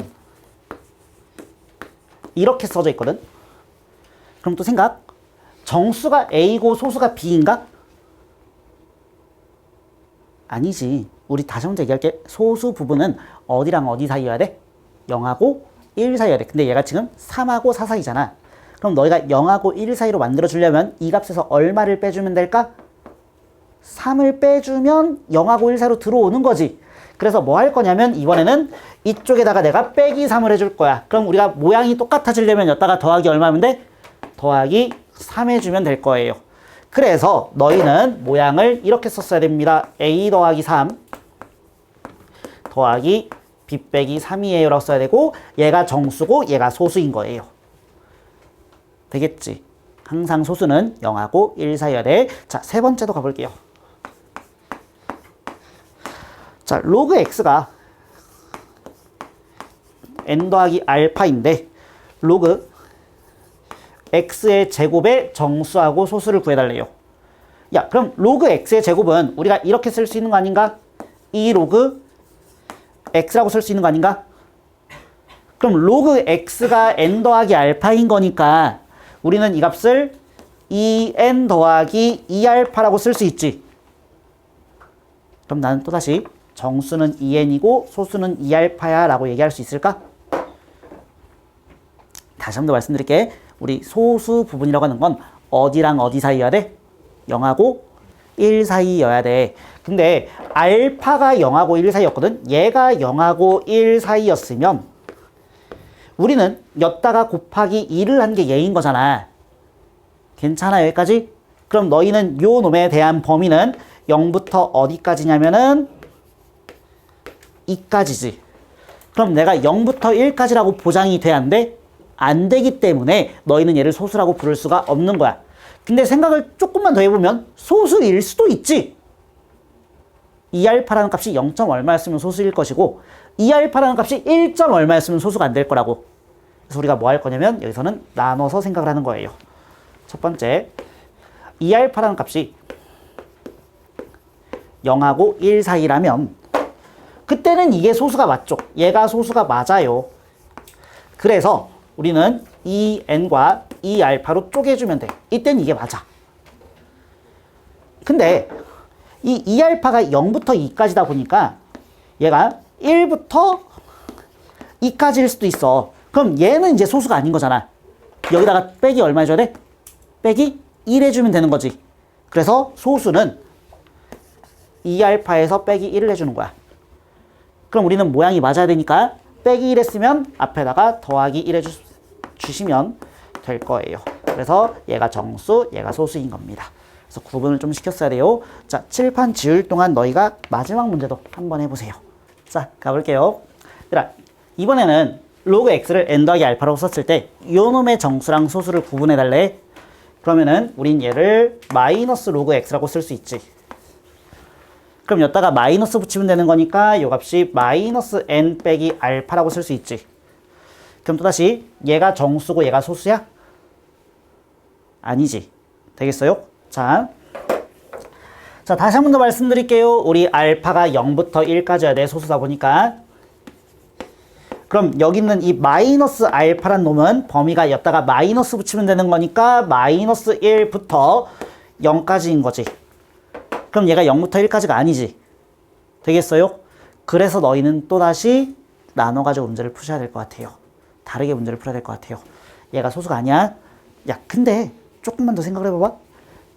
이렇게 써져 있거든. 그럼 또 생각. 정수가 A고 소수가 B인가? 아니지. 우리 다시 한번 얘기할게. 소수 부분은 어디랑 어디 사이여야 돼? 0하고 1 사이여야 돼. 근데 얘가 지금 3하고 4 사이잖아. 그럼 너희가 0하고 1 사이로 만들어주려면 이 값에서 얼마를 빼주면 될까? 3을 빼주면 0하고 1 사이로 들어오는 거지. 그래서 뭐 할 거냐면 이번에는 이쪽에다가 내가 빼기 3을 해줄 거야. 그럼 우리가 모양이 똑같아지려면 여기다가 더하기 얼마면 돼? 더하기 3 해주면 될 거예요. 그래서 너희는 모양을 이렇게 썼어야 됩니다. A 더하기 3 더하기 B 빼기 3이에요 라고 써야 되고, 얘가 정수고 얘가 소수인 거예요. 되겠지? 항상 소수는 0하고 1 사이여야 돼. 자, 세 번째도 가볼게요. 자, 로그 x가 n 더하기 알파인데 로그 x의 제곱의 정수하고 소수를 구해달래요. 야, 그럼 로그 x의 제곱은 우리가 이렇게 쓸 수 있는 거 아닌가? 2 로그 x라고 쓸 수 있는 거 아닌가? 그럼 로그 x가 n 더하기 알파인 거니까 우리는 이 값을 2n 더하기 2알파라고 쓸 수 있지. 그럼 나는 또다시 정수는 2n이고 소수는 2알파야 라고 얘기할 수 있을까? 다시 한 번 더 말씀드릴게. 우리 소수 부분이라고 하는 건 어디랑 어디 사이여야 돼? 0하고 1 사이여야 돼. 근데 알파가 0하고 1 사이였거든. 얘가 0하고 1 사이였으면 우리는 였다가 곱하기 2를 한 게 얘인 거잖아. 괜찮아 여기까지? 그럼 너희는 요 놈에 대한 범위는 0부터 어디까지냐면은 2까지지. 그럼 내가 0부터 1까지라고 보장이 돼야 안 돼? 안 되기 때문에 너희는 얘를 소수라고 부를 수가 없는 거야. 근데 생각을 조금만 더 해보면 소수일 수도 있지. 2알파라는 값이 0. 얼마였으면 소수일 것이고 2알파라는 값이 1. 얼마였으면 소수가 안 될 거라고. 그래서 우리가 뭐 할 거냐면 여기서는 나눠서 생각을 하는 거예요. 첫 번째, 2알파라는 값이 0하고 1 사이라면 그때는 이게 소수가 맞죠. 얘가 소수가 맞아요. 그래서 우리는 2n과 2알파로 쪼개주면 돼. 이때는 이게 맞아. 근데 이 2알파가 0부터 2까지다 보니까 얘가 1부터 2까지일 수도 있어. 그럼 얘는 이제 소수가 아닌 거잖아. 여기다가 빼기 얼마 해줘야 돼? 빼기 1 해주면 되는 거지. 그래서 소수는 2알파에서 빼기 1을 해주는 거야. 그럼 우리는 모양이 맞아야 되니까 빼기 1 했으면 앞에다가 더하기 1 해주시면 될 거예요. 그래서 얘가 정수, 얘가 소수인 겁니다. 그래서 구분을 좀 시켰어야 돼요. 자, 칠판 지울 동안 너희가 마지막 문제도 한번 해보세요. 자, 가볼게요. 얘들아, 이번에는 로그 x를 n 더하기 알파라고 썼을 때 요 놈의 정수랑 소수를 구분해달래. 그러면은 우린 얘를 마이너스 로그 x라고 쓸 수 있지. 그럼 여기다가 마이너스 붙이면 되는 거니까 요 값이 마이너스 n 빼기 알파라고 쓸 수 있지. 그럼 또다시 얘가 정수고 얘가 소수야? 아니지. 되겠어요? 자, 다시 한 번 더 말씀드릴게요. 우리 알파가 0부터 1까지여야 돼. 소수다 보니까. 그럼 여기 있는 이 마이너스 알파란 놈은 범위가 였다가 마이너스 붙이면 되는 거니까 마이너스 1부터 0까지인 거지. 그럼 얘가 0부터 1까지가 아니지. 되겠어요? 그래서 너희는 또다시 나눠가지고 문제를 푸셔야 될 것 같아요. 다르게 문제를 풀어야 될 것 같아요. 얘가 소수가 아니야? 야, 근데 조금만 더 생각을 해봐봐.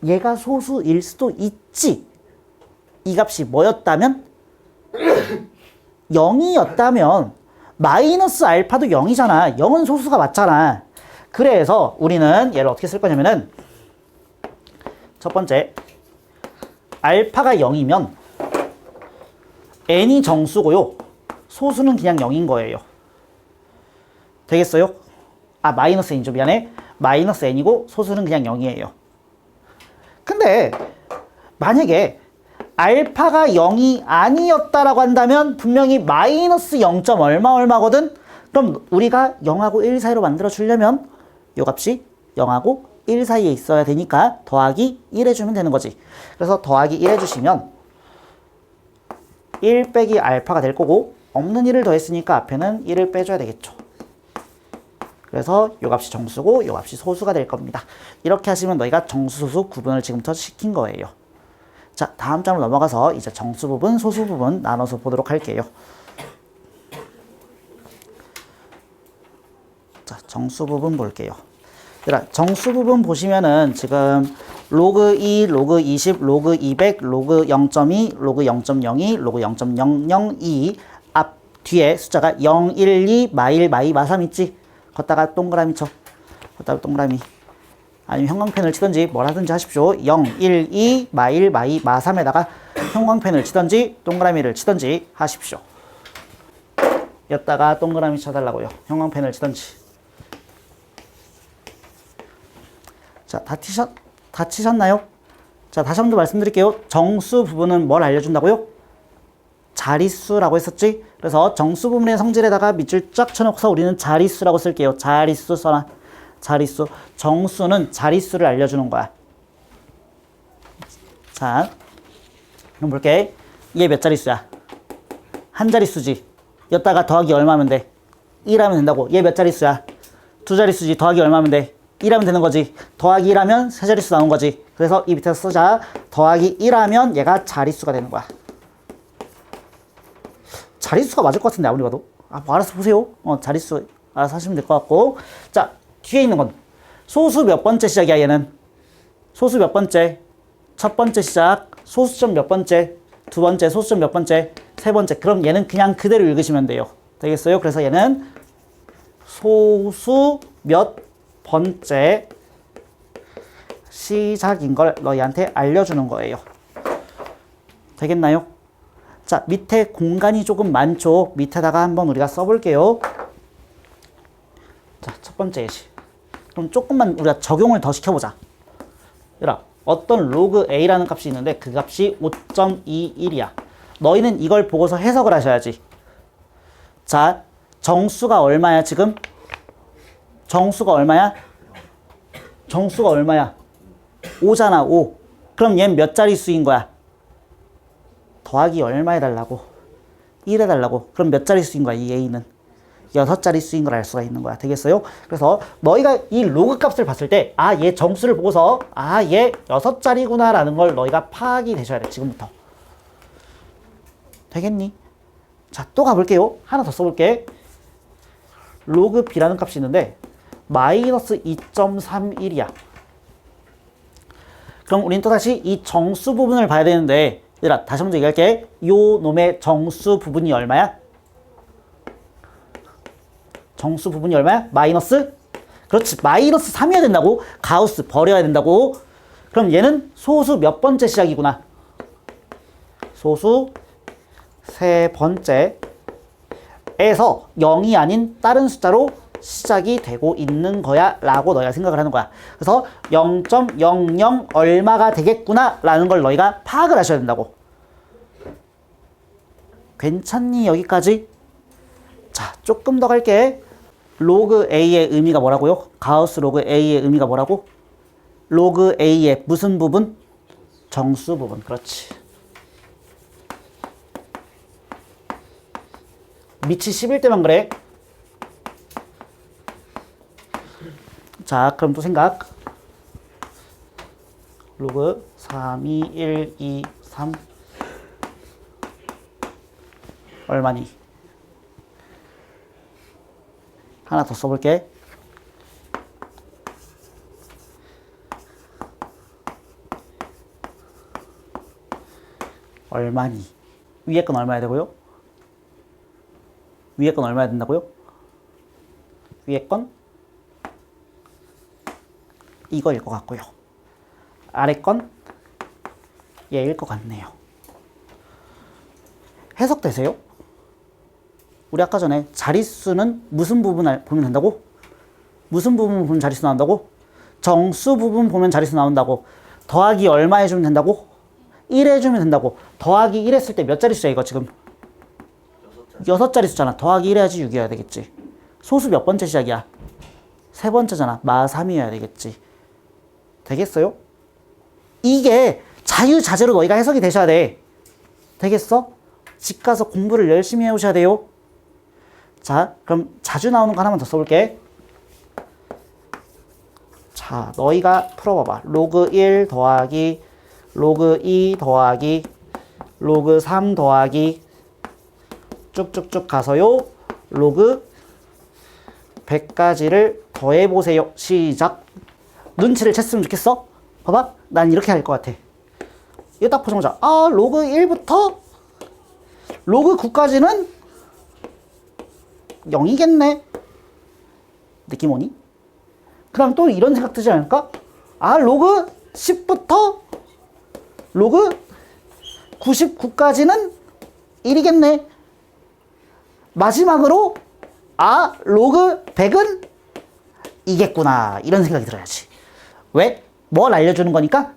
얘가 소수일 수도 있지. 이 값이 뭐였다면? 0이었다면 마이너스 알파도 0이잖아. 0은 소수가 맞잖아. 그래서 우리는 얘를 어떻게 쓸 거냐면은 첫 번째, 알파가 0이면 n이 정수고요. 소수는 그냥 0인 거예요. 되겠어요? 아, 마이너스 n이죠. 미안해. 마이너스 n이고 소수는 그냥 0이에요. 근데 만약에 알파가 0이 아니었다라고 한다면 분명히 마이너스 0. 얼마거든? 그럼 우리가 0하고 1 사이로 만들어 주려면 이 값이 0하고 1 사이에 있어야 되니까 더하기 1 해주면 되는 거지. 그래서 더하기 1 해주시면 1 빼기 알파가 될 거고 없는 1을 더했으니까 앞에는 1을 빼줘야 되겠죠. 그래서 이 값이 정수고 이 값이 소수가 될 겁니다. 이렇게 하시면 너희가 정수, 소수 구분을 지금부터 시킨 거예요. 자, 다음 장으로 넘어가서 이제 정수 부분, 소수 부분 나눠서 보도록 할게요. 자, 정수 부분 볼게요. 얘들아, 정수 부분 보시면은 지금 로그 2, 로그 20, 로그 200, 로그 0.2, 로그 0.02, 로그 0.002 앞 뒤에 숫자가 0, 1, 2, 마1, 마2, 마3 있지? 걷다가 동그라미 쳐. 걷다가 동그라미. 아니면 형광펜을 치든지 뭘 하든지 하십시오. 0, 1, 2, 마1, 마2, 마3에다가 형광펜을 치든지 동그라미를 치든지 하십시오. 여기다가 동그라미 쳐달라고요. 형광펜을 치든지. 자, 다 치셨나요? 자, 다시 한 번 더 말씀드릴게요. 정수 부분은 뭘 알려준다고요? 자릿수라고 했었지? 그래서 정수 부분의 성질에다가 밑줄 쫙 쳐놓고서 우리는 자릿수라고 쓸게요. 자릿수 써놔. 자릿수. 정수는 자릿수를 알려주는 거야. 자, 그럼 볼게. 얘 몇 자릿수야? 한 자릿수지. 여기다가 더하기 얼마면 돼? 1하면 된다고. 얘 몇 자릿수야? 두 자릿수지. 더하기 얼마면 돼? 1하면 되는 거지. 더하기 1하면 세 자릿수 나온 거지. 그래서 이 밑에서 쓰자. 더하기 1하면 얘가 자릿수가 되는 거야. 자릿수가 맞을 것 같은데 아무리 봐도. 뭐 알아서 보세요. 자릿수 알아서 하시면 될 것 같고. 자, 뒤에 있는 건 소수 몇 번째 시작이야 얘는? 소수 몇 번째? 첫 번째 시작. 소수점 몇 번째? 두 번째. 소수점 몇 번째? 세 번째. 그럼 얘는 그냥 그대로 읽으시면 돼요. 되겠어요? 그래서 얘는 소수 몇 번째 시작인 걸 너희한테 알려주는 거예요. 되겠나요? 자, 밑에 공간이 조금 많죠? 밑에다가 한번 우리가 써볼게요. 자, 첫 번째 예시. 그럼 조금만 우리가 적용을 더 시켜보자. 얘들아, 어떤 로그 A라는 값이 있는데 그 값이 5.21이야. 너희는 이걸 보고서 해석을 하셔야지. 자, 정수가 얼마야 지금? 정수가 얼마야? 정수가 얼마야? 5잖아, 5. 그럼 얘는 몇 자릿수인 거야? 더하기 얼마 해달라고? 1 해달라고. 그럼 몇 자릿수인 거야, 이 A는? 6자릿수인 걸 알 수가 있는 거야. 되겠어요? 그래서 너희가 이 로그 값을 봤을 때, 아, 얘 정수를 보고서, 아, 얘 6자리구나 라는 걸 너희가 파악이 되셔야 돼, 지금부터. 되겠니? 자, 또 가볼게요. 하나 더 써볼게. 로그 B라는 값이 있는데, 마이너스 2.31이야. 그럼 우린 또다시 이 정수 부분을 봐야 되는데, 얘들아, 다시 먼저 얘기할게. 요 놈의 정수 부분이 얼마야? 정수 부분이 얼마야? 마이너스? 그렇지. 마이너스 3이어야 된다고? 가우스 버려야 된다고? 그럼 얘는 소수 몇 번째 시작이구나? 소수 세 번째에서 0이 아닌 다른 숫자로 시작이 되고 있는 거야 라고 너희가 생각을 하는 거야. 그래서 0.00 얼마가 되겠구나 라는 걸 너희가 파악을 하셔야 된다고. 괜찮니 여기까지? 자, 조금 더 갈게. 로그 A의 의미가 뭐라고요? 가우스 로그 A의 의미가 뭐라고? 로그 A의 무슨 부분? 정수 부분. 그렇지. 밑이 11대만 그래. 자, 그럼 또 생각. 로그 3, 2, 1, 2, 3 얼마니? 하나 더 써볼게. 얼마니? 위에 건 얼마야 되고요? 위에 건 얼마야 된다고요? 위에 건 이거일 것 같고요. 아래 건 얘일 것 같네요. 해석되세요? 우리 아까 전에 자릿수는 무슨 부분을 보면 된다고? 무슨 부분 보면 자릿수 나온다고? 정수 부분 보면 자릿수 나온다고. 더하기 얼마 해주면 된다고? 1 해주면 된다고. 더하기 1 했을 때 몇 자릿수야 이거 지금? 6자릿수잖아. 더하기 1 해야지 6이어야 되겠지. 소수 몇 번째 시작이야? 세 번째잖아. 마 3이어야 되겠지. 되겠어요? 이게 자유자재로 너희가 해석이 되셔야 돼. 되겠어? 집 가서 공부를 열심히 해오셔야 돼요. 자, 그럼 자주 나오는 거 하나만 더 써볼게. 자, 너희가 풀어봐봐. 로그 1 더하기 로그 2 더하기 로그 3 더하기 쭉쭉쭉 가서요. 로그 100까지를 더해보세요. 시작. 눈치를 챘으면 좋겠어? 봐봐. 난 이렇게 할 것 같아. 이거 딱 보자마자 아, 로그 1부터 로그 9까지는 0이겠네. 느낌 오니? 그럼 또 이런 생각 들지 않을까? 아, 로그 10부터 로그 99까지는 1이겠네. 마지막으로 아, 로그 100은 이겠구나. 이런 생각이 들어야지. 왜? 뭘 알려주는 거니까?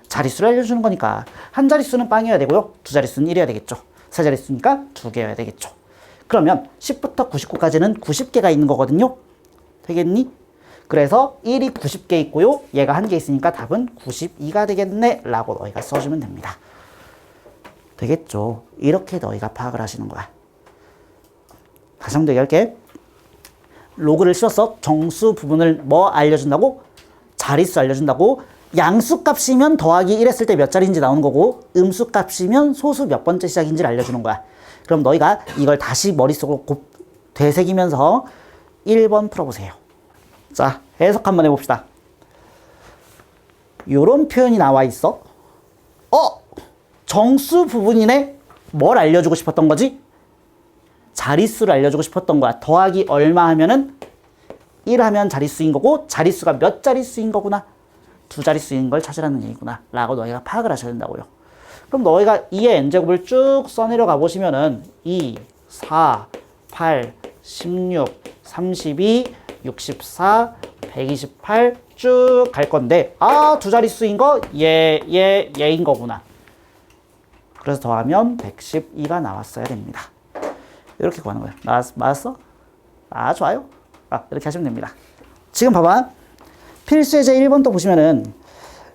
자릿수를 알려주는 거니까. 한 자릿수는 빵이어야 되고요. 두 자릿수는 1이어야 되겠죠. 세 자릿수니까 2개여야 되겠죠. 그러면 10부터 99까지는 90개가 있는 거거든요. 되겠니? 그래서 1이 90개 있고요. 얘가 1개 있으니까 답은 92가 되겠네 라고 너희가 써주면 됩니다. 되겠죠? 이렇게 너희가 파악을 하시는 거야. 다시 한번 얘기할게. 로그를 씌웠어. 정수 부분을 뭐 알려준다고? 자릿수 알려준다고. 양수 값이면 더하기 1 했을 때 몇 자리인지 나오는 거고, 음수 값이면 소수 몇 번째 시작인지를 알려주는 거야. 그럼 너희가 이걸 다시 머릿속으로 되새기면서 1번 풀어보세요. 자, 해석 한번 해봅시다. 요런 표현이 나와 있어. 정수 부분이네? 뭘 알려주고 싶었던 거지? 자릿수를 알려주고 싶었던 거야. 더하기 얼마 하면은 1 하면 자릿수인 거고, 자릿수가 몇 자릿수인 거구나. 2자릿수인 걸 찾으라는 얘기구나. 라고 너희가 파악을 하셔야 된다고요. 그럼 너희가 2의 n제곱을 쭉 써내려가 보시면은 2, 4, 8, 16, 32, 64, 128 쭉 갈 건데, 2자릿수인 거 얘인 거구나. 그래서 더하면 112가 나왔어야 됩니다. 이렇게 구하는 거예요. 맞았어? 좋아요. 이렇게 하시면 됩니다. 지금 봐봐. 필수예제 1번 또 보시면은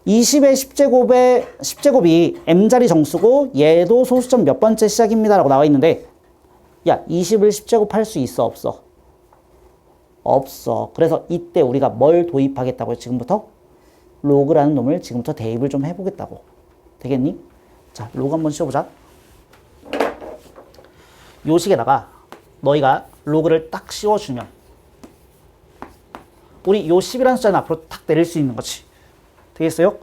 20의 10제곱이 m자리 정수고 얘도 소수점 몇 번째 시작입니다 라고 나와 있는데, 야, 20을 10제곱 할 수 있어 없어? 없어. 그래서 이때 우리가 뭘 도입하겠다고요? 지금부터? 로그라는 놈을 지금부터 대입을 좀 해보겠다고. 되겠니? 자, 로그 한번 씌워보자. 요 식에다가 너희가 로그를 딱 씌워주면 우리 요 10이라는 숫자는 앞으로 탁 내릴 수 있는 거지. 되겠어요?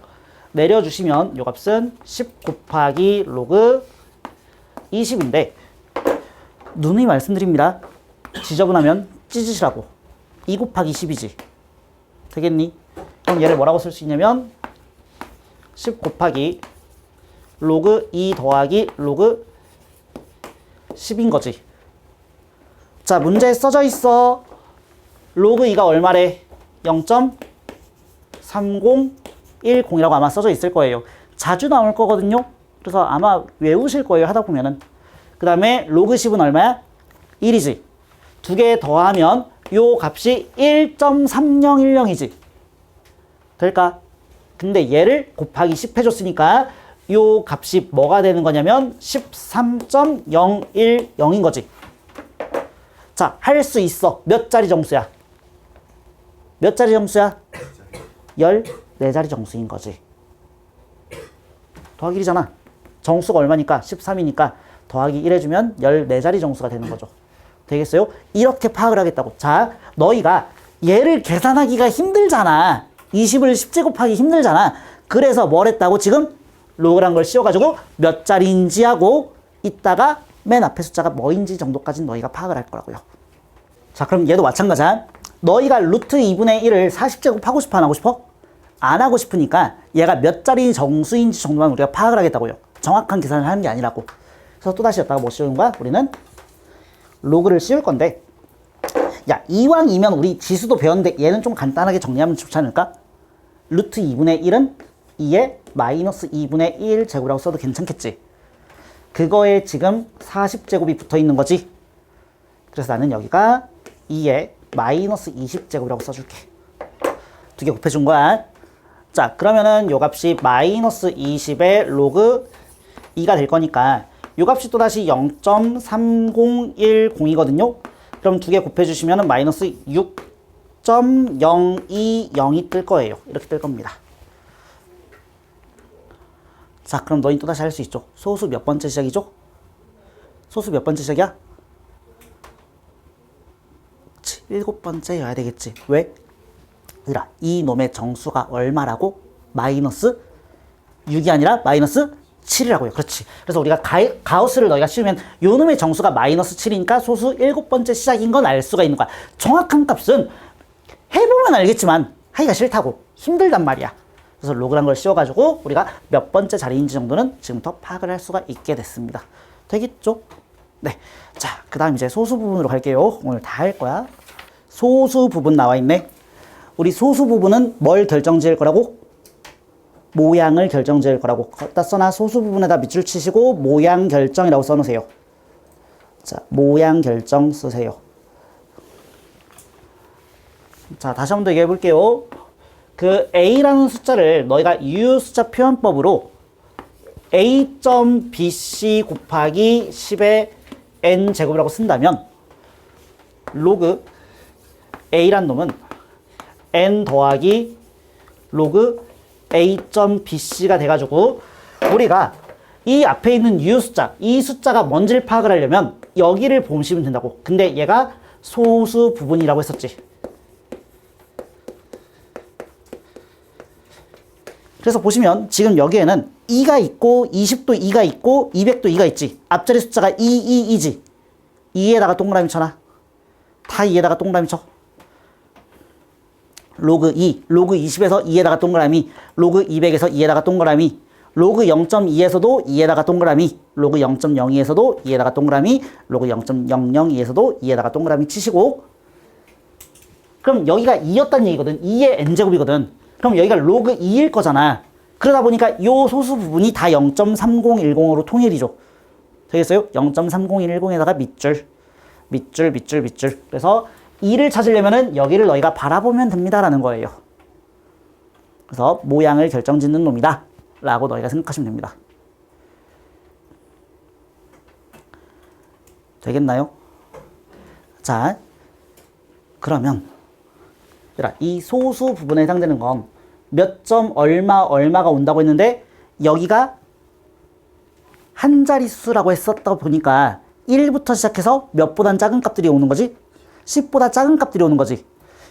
내려주시면 요 값은 10 곱하기 로그 20인데, 누누이 말씀드립니다. 지저분하면 찢으시라고. 2 곱하기 10이지. 되겠니? 그럼 얘를 뭐라고 쓸 수 있냐면 10 곱하기 로그 2 더하기 로그 10인 거지. 자, 문제에 써져 있어. 로그 2가 얼마래? 0.3010이라고 아마 써져 있을 거예요. 자주 나올 거거든요. 그래서 아마 외우실 거예요, 하다 보면은. 그 다음에 로그 10은 얼마야? 1이지. 두 개 더하면 요 값이 1.3010이지. 될까? 근데 얘를 곱하기 10 해줬으니까 요 값이 뭐가 되는 거냐면 13.010인 거지. 자, 할 수 있어. 몇 자리 정수야? 몇 자리 정수야? 14자리 정수인 거지. 더하기 1이잖아. 정수가 얼마니까? 13이니까 더하기 1 해주면 14자리 정수가 되는 거죠. 되겠어요? 이렇게 파악을 하겠다고. 자, 너희가 얘를 계산하기가 힘들잖아. 20을 10제곱하기 힘들잖아. 그래서 뭘 했다고? 지금 로그란 걸 씌워가지고 몇 자리인지 하고 이따가 맨 앞에 숫자가 뭐인지 정도까지는 너희가 파악을 할 거라고요. 자, 그럼 얘도 마찬가지야. 너희가 루트 2분의 1을 40제곱 하고 싶어 안 하고 싶어? 안 하고 싶으니까 얘가 몇 자리 정수인지 정도만 우리가 파악을 하겠다고요. 정확한 계산을 하는 게 아니라고. 그래서 또다시 여기다가 뭐 씌우는 거야? 우리는 로그를 씌울 건데, 야, 이왕이면 우리 지수도 배웠는데 얘는 좀 간단하게 정리하면 좋지 않을까? 루트 2분의 1은 2에 마이너스 2분의 1 제곱이라고 써도 괜찮겠지? 그거에 지금 40제곱이 붙어 있는 거지. 그래서 나는 여기가 2에 마이너스 20제곱이라고 써줄게. 두 개 곱해준 거야. 자, 그러면은 요 값이 마이너스 20의 로그 2가 될 거니까 요 값이 또다시 0.3010이거든요. 그럼 두 개 곱해주시면은 마이너스 6.020이 뜰 거예요. 이렇게 뜰 겁니다. 자, 그럼 너희 또다시 할 수 있죠. 소수 몇 번째 시작이죠? 소수 몇 번째 시작이야? 7번째여야 되겠지. 왜? 얘들아, 이 놈의 정수가 얼마라고? 마이너스 6이 아니라 마이너스 7이라고요. 그렇지. 그래서 우리가 가우스를 너희가 씌우면 요 놈의 정수가 마이너스 7이니까 소수 7번째 시작인 건 알 수가 있는 거야. 정확한 값은 해보면 알겠지만 하기가 싫다고. 힘들단 말이야. 그래서 로그란 걸 씌워가지고 우리가 몇 번째 자리인지 정도는 지금부터 파악을 할 수가 있게 됐습니다. 되겠죠? 네. 자, 그 다음 이제 소수 부분으로 갈게요. 오늘 다 할 거야. 소수 부분 나와 있네. 우리 소수 부분은 뭘 결정지을 거라고? 모양을 결정지을 거라고. 갖다 써놔. 소수 부분에다 밑줄 치시고 모양 결정이라고 써놓으세요. 자, 모양 결정 쓰세요. 자, 다시 한 번 더 얘기해 볼게요. 그 A라는 숫자를 너희가 유숫자 표현법으로 A.BC 곱하기 10의 N제곱이라고 쓴다면 로그 a란 놈은 n 더하기 로그 a.bc가 돼가지고 우리가 이 앞에 있는 u 숫자, 이 숫자가 뭔지를 파악을 하려면 여기를 보시면 된다고. 근데 얘가 소수 부분이라고 했었지. 그래서 보시면 지금 여기에는 2가 있고 20도 2가 있고 200도 2가 있지. 앞자리 숫자가 2지. 2에다가 동그라미 쳐놔. 다 2에다가 동그라미 쳐. 로그 2, 로그 20에서 2에다가 동그라미, 로그 200에서 2에다가 동그라미, 로그 0.2에서도 2에다가 동그라미, 로그 0.02에서도 2에다가 동그라미, 로그 0.002에서도 2에다가 동그라미 치시고, 그럼 여기가 2였단 얘기거든. 2의 n제곱이거든. 그럼 여기가 로그 2일 거잖아. 그러다 보니까 요 소수 부분이 다 0.3010으로 통일이죠. 되겠어요? 0.3010에다가 밑줄. 그래서 2를 찾으려면은 여기를 너희가 바라보면 됩니다라는 거예요. 그래서 모양을 결정짓는 놈이다 라고 너희가 생각하시면 됩니다. 되겠나요? 자, 그러면 이 소수 부분에 해당되는 건 몇 점 얼마가 온다고 했는데 여기가 한 자릿수라고 했었다 보니까 1부터 시작해서 몇보단 작은 값들이 오는 거지? 10보다 작은 값들이 오는 거지.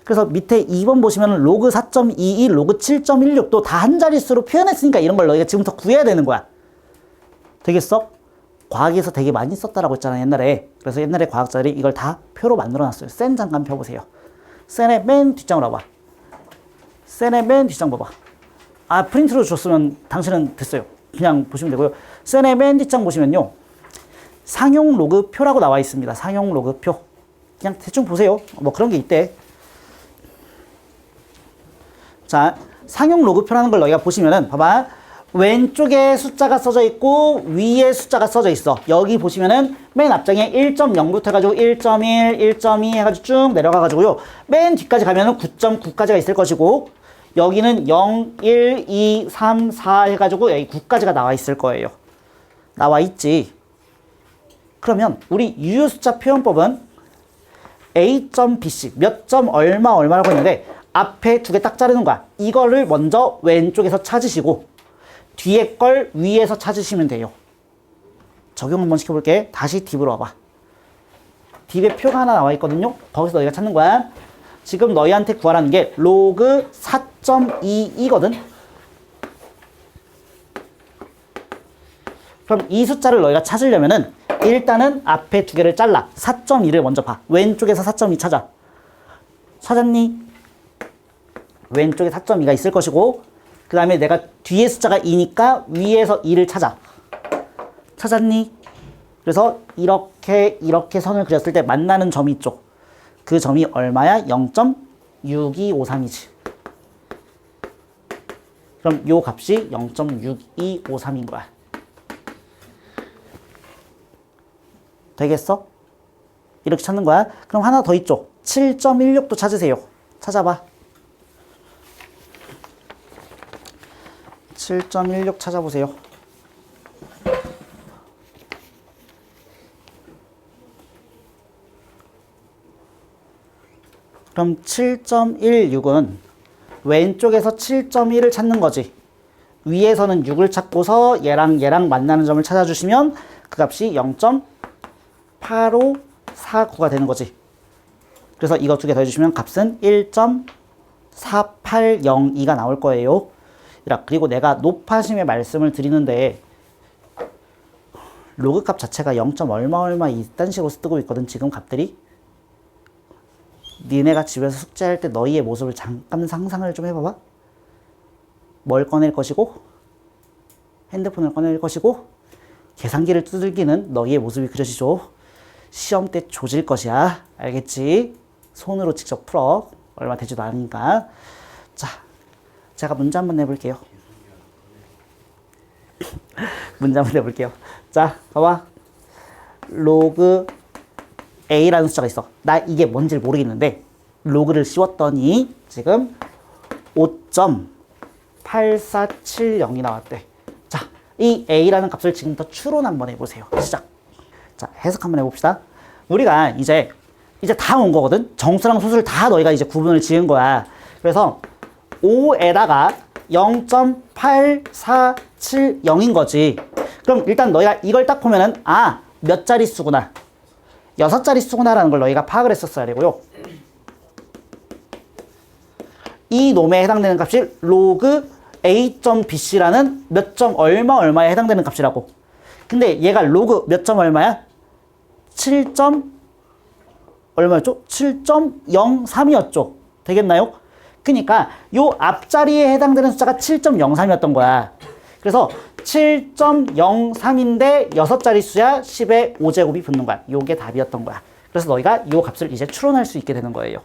그래서 밑에 2번 보시면 로그 4.22, 로그 7.16도 다 한 자릿수로 표현했으니까 이런 걸 너희가 지금부터 구해야 되는 거야. 되겠어? 과학에서 되게 많이 썼다라고 했잖아 옛날에. 그래서 옛날에 과학자들이 이걸 다 표로 만들어놨어요. 센 잠깐 펴보세요. 센의 맨 뒷장으로 와봐. 센의 맨 뒷장 봐봐. 아, 프린트로 줬으면 당신은 됐어요. 그냥 보시면 되고요. 센의 맨 뒷장 보시면요. 상용 로그 표라고 나와 있습니다. 상용 로그 표. 그냥 대충 보세요. 뭐 그런 게 있대. 자, 상용 로그 표라는 걸 너희가 보시면은 봐봐. 왼쪽에 숫자가 써져 있고 위에 숫자가 써져 있어. 여기 보시면은 맨 앞장에 1.0부터 해가지고 1.1, 1.2 해가지고 쭉 내려가가지고요. 맨 뒤까지 가면은 9.9까지가 있을 것이고 여기는 0, 1, 2, 3, 4 해가지고 여기 9까지가 나와 있을 거예요. 나와 있지. 그러면 우리 유효숫자 표현법은 a.bc 몇 점 얼마라고 했는데 앞에 두 개 딱 자르는 거야. 이거를 먼저 왼쪽에서 찾으시고 뒤에 걸 위에서 찾으시면 돼요. 적용 한번 시켜볼게. 다시 딥으로 와봐. 딥에 표가 하나 나와 있거든요. 거기서 너희가 찾는 거야. 지금 너희한테 구하라는 게 로그 4.22거든. 그럼 이 숫자를 너희가 찾으려면은 일단은 앞에 두 개를 잘라. 4.2를 먼저 봐. 왼쪽에서 4.2 찾아. 찾았니? 왼쪽에 4.2가 있을 것이고 그 다음에 내가 뒤에 숫자가 2니까 위에서 2를 찾아. 찾았니? 그래서 이렇게 선을 그렸을 때 만나는 점이 있죠. 그 점이 얼마야? 0.6253이지. 그럼 요 값이 0.6253인 거야. 되겠어? 이렇게 찾는 거야. 그럼 하나 더 있죠. 7.16도 찾으세요. 찾아봐. 7.16 찾아보세요. 그럼 7.16은 왼쪽에서 7.1을 찾는 거지. 위에서는 6을 찾고서 얘랑 만나는 점을 찾아주시면 그 값이 0.8549가 되는 거지. 그래서 이거 두 개 더해주시면 값은 1.4802가 나올 거예요. 그리고 내가 높아심의 말씀을 드리는데 로그 값 자체가 0. 얼마 이딴 식으로 쓰고 있거든. 지금 값들이. 니네가 집에서 숙제할 때 너희의 모습을 잠깐 상상을 좀 해봐봐. 뭘 꺼낼 것이고 핸드폰을 꺼낼 것이고 계산기를 두들기는 너희의 모습이 그려지죠. 시험 때 조질 것이야. 알겠지? 손으로 직접 풀어. 얼마 되지도 않으니까. 자, 제가 문제 한번 내볼게요. 문제 한번 내볼게요. 자, 봐봐. 로그 A라는 숫자가 있어. 나 이게 뭔지 모르겠는데 로그를 씌웠더니 지금 5.8470이 나왔대. 자, 이 A라는 값을 지금부터 추론 한번 해보세요. 시작. 자, 해석 한번 해봅시다. 우리가 이제 이제 다 온 거거든. 정수랑 소수를 다 너희가 이제 구분을 지은 거야. 그래서 5에다가 0.8470인 거지. 그럼 일단 너희가 이걸 딱 보면은 아, 몇 자릿수구나. 6자릿수구나라는 걸 너희가 파악을 했었어야 되고요. 이 놈에 해당되는 값이 로그 a.bc라는 몇 점 얼마 얼마에 해당되는 값이라고. 근데 얘가 로그 몇 점 얼마야? 7. 얼마였죠? 7.03이었죠. 되겠나요? 그러니까 요 앞자리에 해당되는 숫자가 7.03이었던 거야. 그래서 7.03인데 6자릿수야 10의 5제곱이 붙는 거야. 요게 답이었던 거야. 그래서 너희가 요 값을 이제 추론할 수 있게 되는 거예요.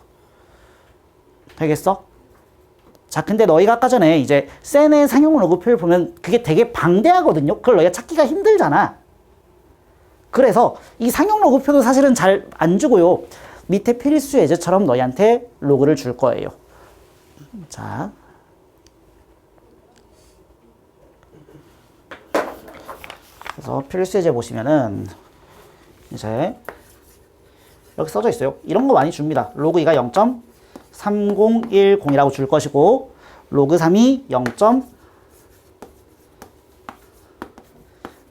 되겠어? 자, 근데 너희가 아까 전에 이제 센의 상용 로그표를 보면 그게 되게 방대하거든요. 그걸 너희가 찾기가 힘들잖아. 그래서 이 상용 로그표도 사실은 잘 안 주고요. 밑에 필수 예제처럼 너희한테 로그를 줄 거예요. 자. 그래서 필수 예제 보시면은 이제 이렇게 써져 있어요. 이런 거 많이 줍니다. 로그 2가 0.3010이라고 줄 것이고 로그 3이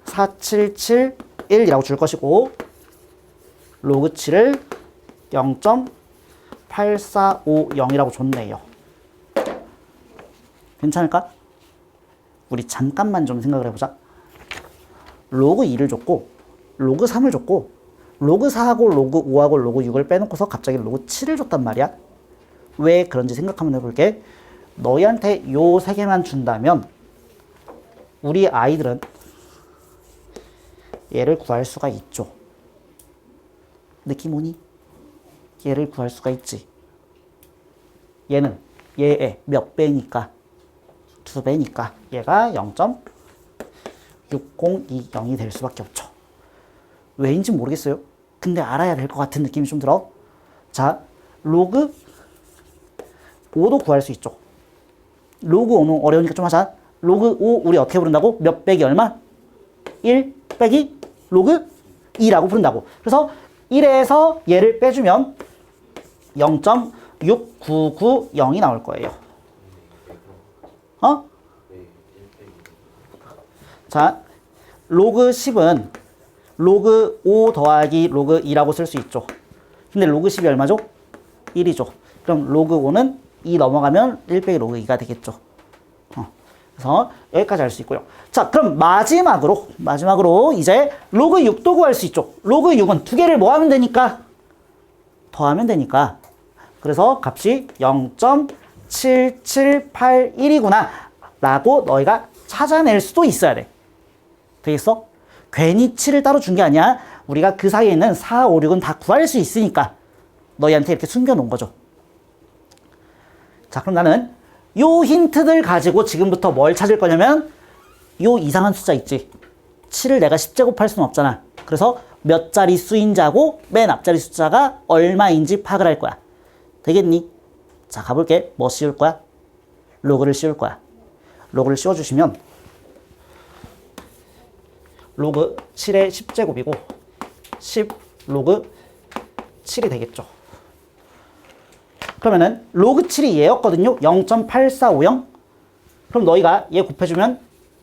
0.4771이라고 줄 것이고 로그 7을 0.8450이라고 줬네요. 괜찮을까? 우리 잠깐만 좀 생각을 해보자. 로그 2를 줬고 로그 3을 줬고 로그 4하고 로그 5하고 로그 6을 빼놓고서 갑자기 로그 7을 줬단 말이야. 왜 그런지 생각 한번 해볼게. 너희한테 요 세 개만 준다면 우리 아이들은 얘를 구할 수가 있죠. 느낌 오니? 얘를 구할 수가 있지. 얘는 얘의 몇 배니까? 2배니까 얘가 0.6020이 될 수밖에 없죠. 왜인지 모르겠어요. 근데 알아야 될 것 같은 느낌이 좀 들어. 자, 로그 5도 구할 수 있죠. 로그 5는 어려우니까 좀 하자. 로그 5 우리 어떻게 부른다고? 몇 빼기 얼마? 1 빼기 로그 2라고 부른다고. 그래서 1에서 얘를 빼주면 0.6990이 나올 거예요. 어? 자, 로그 10은 로그 5 더하기 로그 2라고 쓸 수 있죠. 근데 로그 10이 얼마죠? 1이죠. 그럼 로그 5는 2 넘어가면 1 빼기 로그 2가 되겠죠. 그래서 여기까지 할 수 있고요. 자, 그럼 마지막으로 이제 로그 6도 구할 수 있죠. 로그 6은 두 개를 뭐 하면 되니까? 더하면 되니까. 그래서 값이 0.7781이구나 라고 너희가 찾아낼 수도 있어야 돼. 되겠어? 괜히 7을 따로 준 게 아니야. 우리가 그 사이에 있는 4, 5, 6은 다 구할 수 있으니까 너희한테 이렇게 숨겨놓은 거죠. 자, 그럼 나는 요 힌트들 가지고 지금부터 뭘 찾을 거냐면 요 이상한 숫자 있지. 7을 내가 10제곱할 수는 없잖아. 그래서 몇 자리 수인지하고 맨 앞자리 숫자가 얼마인지 파악을 할 거야. 되겠니? 자, 가볼게. 뭐 씌울 거야? 로그를 씌울 거야. 로그를 씌워주시면 로그 7의 10제곱이고 10 로그 7이 되겠죠. 그러면은 로그 7이 얘였거든요. 0.8450. 그럼 너희가 얘 곱해주면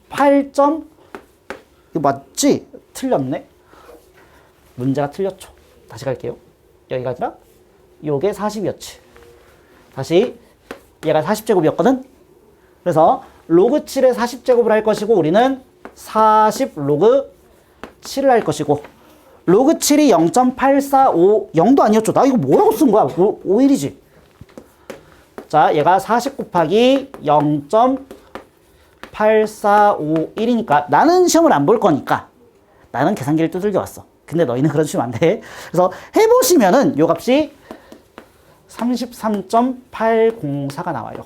8. 이거 맞지? 틀렸네. 문제가 틀렸죠. 다시 갈게요. 여기가 아니라 요게 40이었지. 다시 얘가 40제곱이었거든. 그래서 로그 7의 40제곱을 할 것이고 우리는 40 로그 7을 할 것이고 로그 7이 0.8450도 아니었죠. 나 이거 뭐라고 쓴 거야? 5일이지. 자, 얘가 40 곱하기 0.8451이니까 나는 시험을 안 볼 거니까 나는 계산기를 두들겨 왔어. 근데 너희는 그러시면 안 돼. 그래서 해보시면은 요 값이 33.804가 나와요.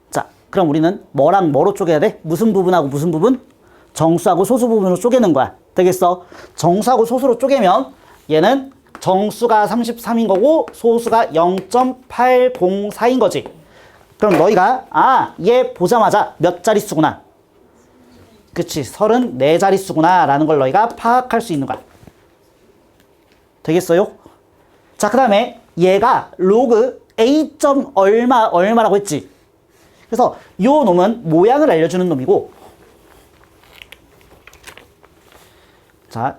자, 그럼 우리는 뭐랑 뭐로 쪼개야 돼? 무슨 부분하고 무슨 부분? 정수하고 소수 부분으로 쪼개는 거야. 되겠어? 정수하고 소수로 쪼개면 얘는 정수가 33인 거고 소수가 0.804인 거지. 그럼 너희가 얘 보자마자 몇 자릿수구나. 그치, 34자릿수구나 라는 걸 너희가 파악할 수 있는 거야. 되겠어요? 자, 그 다음에 얘가 로그 a 점 얼마 얼마라고 했지. 그래서 요 놈은 모양을 알려주는 놈이고, 자,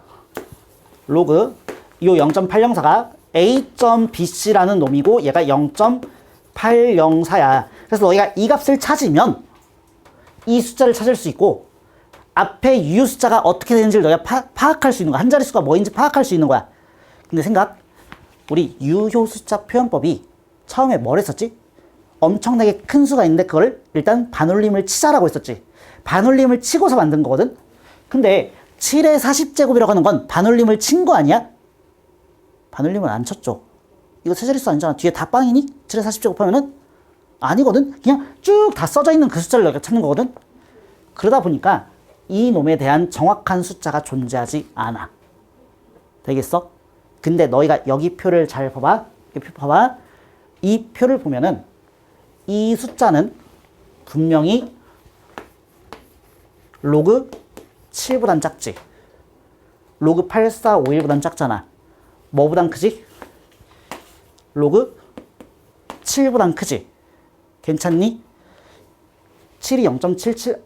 로그 요 0.804가 a.bc라는 놈이고 얘가 0.804야. 그래서 너희가 이 값을 찾으면 이 숫자를 찾을 수 있고 앞에 유효 숫자가 어떻게 되는지를 너희가 파악할 수 있는 거야. 한 자릿수가 뭐인지 파악할 수 있는 거야. 근데 생각, 우리 유효 숫자 표현법이 처음에 뭘 했었지? 엄청나게 큰 수가 있는데 그걸 일단 반올림을 치자라고 했었지. 반올림을 치고서 만든 거거든. 근데 7의 40제곱이라고 하는 건 반올림을 친 거 아니야? 반올림을 안 쳤죠. 이거 세 자릿수 아니잖아. 뒤에 다 빵이니? 7의 40제곱 하면은? 아니거든. 그냥 쭉 다 써져 있는 그 숫자를 너희가 찾는 거거든. 그러다 보니까 이 놈에 대한 정확한 숫자가 존재하지 않아. 되겠어? 근데 너희가 여기 표를 잘 봐봐. 여기 표 봐봐. 이 표를 보면은 이 숫자는 분명히 로그 7보단 작지. 로그 8451보단 작잖아. 뭐보단 크지? 로그 7보단 크지. 괜찮니? 7이 0.77.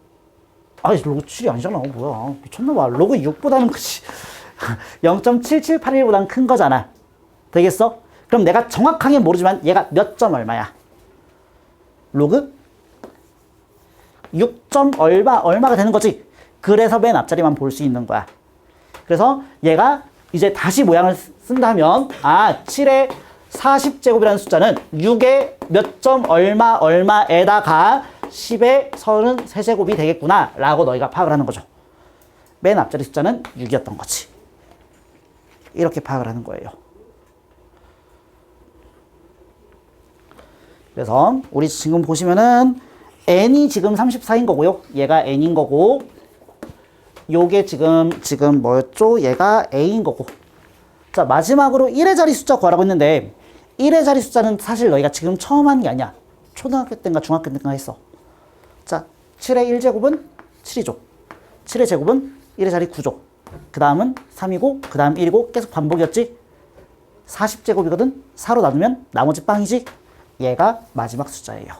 아니, 로그 7이 아니잖아. 뭐야. 미쳤나봐. 로그 6보다는 크지. 0.7781보단 큰 거잖아. 되겠어? 그럼 내가 정확하게 모르지만 얘가 몇 점 얼마야? 로그 6점 얼마가 되는 거지. 그래서 맨 앞자리만 볼 수 있는 거야. 그래서 얘가 이제 다시 모양을 쓴다면 7의 40제곱이라는 숫자는 6의 몇 점 얼마에다가 10의 33제곱이 되겠구나 라고 너희가 파악을 하는 거죠. 맨 앞자리 숫자는 6이었던 거지. 이렇게 파악을 하는 거예요. 그래서 우리 지금 보시면은 n이 지금 34인 거고요. 얘가 n인 거고, 요게 지금 뭐였죠? 얘가 a인 거고. 자, 마지막으로 1의 자리 숫자 구하라고 했는데 1의 자리 숫자는 사실 너희가 지금 처음 하는 게 아니야. 초등학교 때인가 중학교 때인가 했어. 자, 7의 1제곱은 7이죠. 7의 제곱은 1의 자리 9죠. 그 다음은 3이고 그 다음 1이고 계속 반복이었지. 40제곱이거든. 4로 나누면 나머지 빵이지. 얘가 마지막 숫자예요.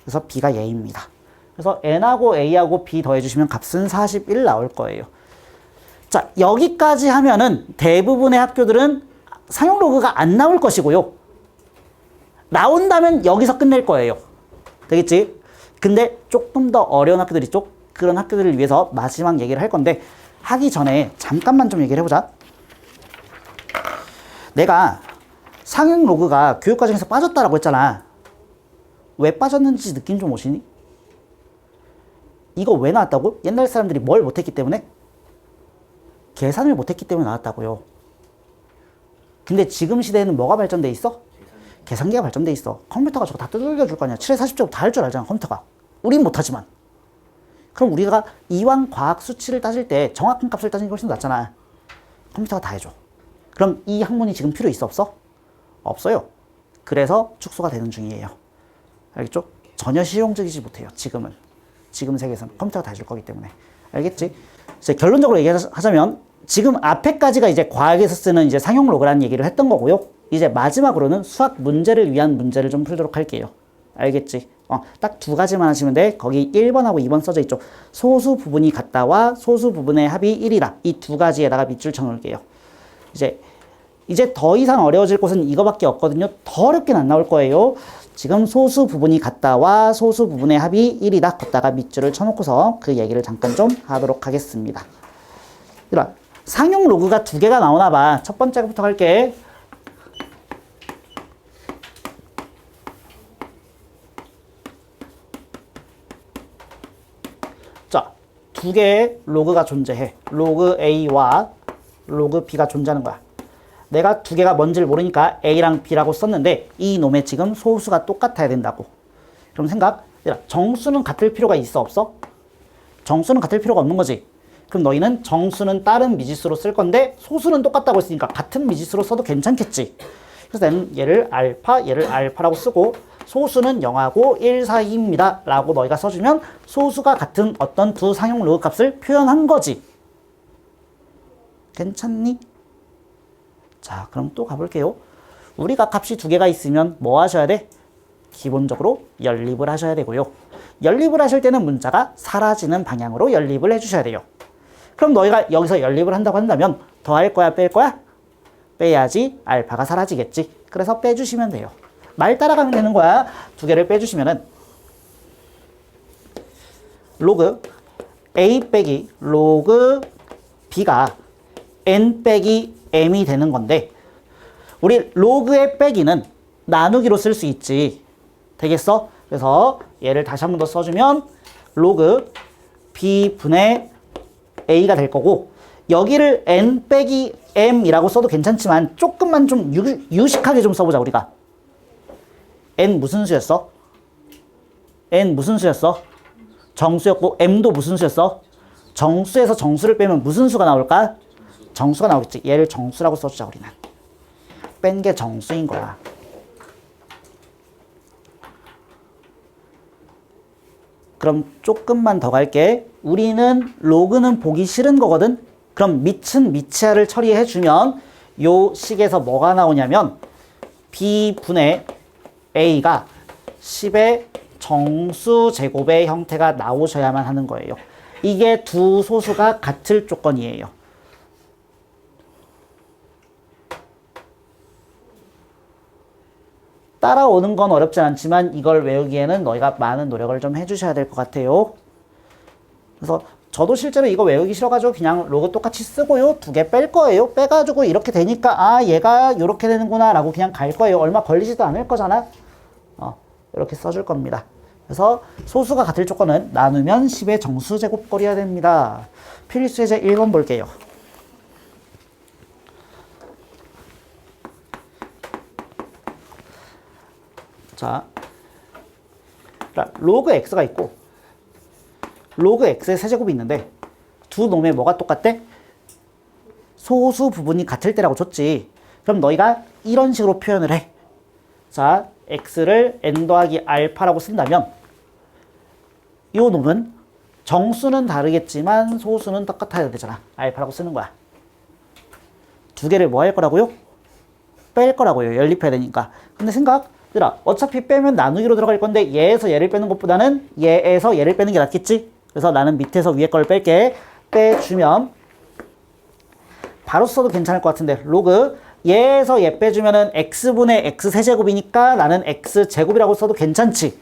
그래서 b가 얘입니다. 그래서 n하고 a하고 b 더해주시면 값은 41 나올 거예요. 자, 여기까지 하면은 대부분의 학교들은 상용 로그가 안 나올 것이고요. 나온다면 여기서 끝낼 거예요. 되겠지? 근데 조금 더 어려운 학교들 있죠? 그런 학교들을 위해서 마지막 얘기를 할 건데, 하기 전에 잠깐만 좀 얘기를 해보자. 내가 상용 로그가 교육과정에서 빠졌다라고 했잖아. 왜 빠졌는지 느낌 좀 오시니? 이거 왜 나왔다고? 옛날 사람들이 뭘 못했기 때문에? 계산을 못했기 때문에 나왔다고요. 근데 지금 시대에는 뭐가 발전돼 있어? 계산기가 발전돼 있어. 컴퓨터가 저거 다 두들겨 줄 거 아니야. 7에 40제곱 다 할 줄 알잖아, 컴퓨터가. 우린 못하지만. 그럼 우리가 이왕 과학 수치를 따질 때 정확한 값을 따지는 게 훨씬 낫잖아. 컴퓨터가 다 해줘. 그럼 이 학문이 지금 필요 있어, 없어? 없어요. 그래서 축소가 되는 중이에요. 알겠죠? 전혀 실용적이지 못해요, 지금은. 지금 세계에서는 컴퓨터가 다 해줄 거기 때문에. 알겠지? 이제 결론적으로 얘기하자면 지금 앞에까지가 이제 과학에서 쓰는 이제 상용 로그라는 얘기를 했던 거고요. 이제 마지막으로는 수학 문제를 위한 문제를 좀 풀도록 할게요. 알겠지? 딱 두 가지만 하시면 돼. 거기 1번하고 2번 써져 있죠. 소수 부분이 같다와 소수 부분의 합이 1이다. 이 두 가지에다가 밑줄 쳐놓을게요. 이제 더 이상 어려워질 곳은 이거밖에 없거든요. 더 어렵게는 안 나올 거예요. 지금 소수 부분이 같다와 소수 부분의 합이 1이다. 걷다가 밑줄을 쳐놓고서 그 얘기를 잠깐 좀 하도록 하겠습니다. 상용 로그가 두 개가 나오나 봐. 첫 번째 거부터 갈게. 자, 두 개의 로그가 존재해. 로그 A와 로그 B가 존재하는 거야. 내가 두 개가 뭔지를 모르니까 A랑 B라고 썼는데 이 놈의 지금 소수가 똑같아야 된다고. 그럼 생각, 정수는 같을 필요가 있어, 없어? 정수는 같을 필요가 없는 거지. 그럼 너희는 정수는 다른 미지수로 쓸 건데 소수는 똑같다고 했으니까 같은 미지수로 써도 괜찮겠지. 그래서 나는 얘를 알파라고 쓰고 소수는 0하고 1 사이입니다 라고 너희가 써주면 소수가 같은 어떤 두 상용 로그 값을 표현한 거지. 괜찮니? 자, 그럼 또 가볼게요. 우리가 값이 두 개가 있으면 뭐 하셔야 돼? 기본적으로 연립을 하셔야 되고요. 연립을 하실 때는 문자가 사라지는 방향으로 연립을 해주셔야 돼요. 그럼 너희가 여기서 연립을 한다고 한다면 더할 거야, 뺄 거야? 빼야지 알파가 사라지겠지. 그래서 빼주시면 돼요. 말 따라가면 되는 거야. 두 개를 빼주시면은 로그 a 빼기 로그 b가 n 빼기 m이 되는 건데 우리 로그의 빼기는 나누기로 쓸 수 있지. 되겠어? 그래서 얘를 다시 한 번 더 써주면 로그 b분의 a가 될 거고 여기를 n 빼기 m이라고 써도 괜찮지만 조금만 좀 유식하게 좀 써보자 우리가. n 무슨 수였어? n 무슨 수였어? 정수였고 m도 무슨 수였어? 정수에서 정수를 빼면 무슨 수가 나올까? 정수가 나오겠지. 얘를 정수라고 써주자 우리는. 뺀 게 정수인 거야. 그럼 조금만 더 갈게. 우리는 로그는 보기 싫은 거거든. 그럼 밑은 미치하를 처리해 주면 요 식에서 뭐가 나오냐면 b분의 a가 10의 정수 제곱의 형태가 나오셔야만 하는 거예요. 이게 두 소수가 같을 조건이에요. 따라오는 건 어렵진 않지만 이걸 외우기에는 너희가 많은 노력을 좀 해주셔야 될 것 같아요. 그래서 저도 실제로 이거 외우기 싫어가지고 그냥 로그 똑같이 쓰고요. 두 개 뺄 거예요. 빼가지고 이렇게 되니까 아 얘가 이렇게 되는구나 라고 그냥 갈 거예요. 얼마 걸리지도 않을 거잖아. 이렇게 써줄 겁니다. 그래서 소수가 같을 조건은 나누면 10의 정수 제곱꼴이어야 됩니다. 필수 예제 1번 볼게요. 자, 로그 x가 있고 로그 x의 세제곱이 있는데 두 놈의 뭐가 똑같대? 소수 부분이 같을 때라고 줬지. 그럼 너희가 이런 식으로 표현을 해. 자, x를 n 더하기 알파라고 쓴다면 이 놈은 정수는 다르겠지만 소수는 똑같아야 되잖아. 알파라고 쓰는 거야. 두 개를 뭐 할 거라고요? 뺄 거라고요. 연립해야 되니까. 근데 생각들아, 어차피 빼면 나누기로 들어갈 건데 얘에서 얘를 빼는 것보다는 얘에서 얘를 빼는 게 낫겠지? 그래서 나는 밑에서 위에 걸 뺄게. 빼주면 바로 써도 괜찮을 것 같은데 로그 얘에서 얘 빼주면은 x분의 x 세제곱이니까 나는 x제곱이라고 써도 괜찮지.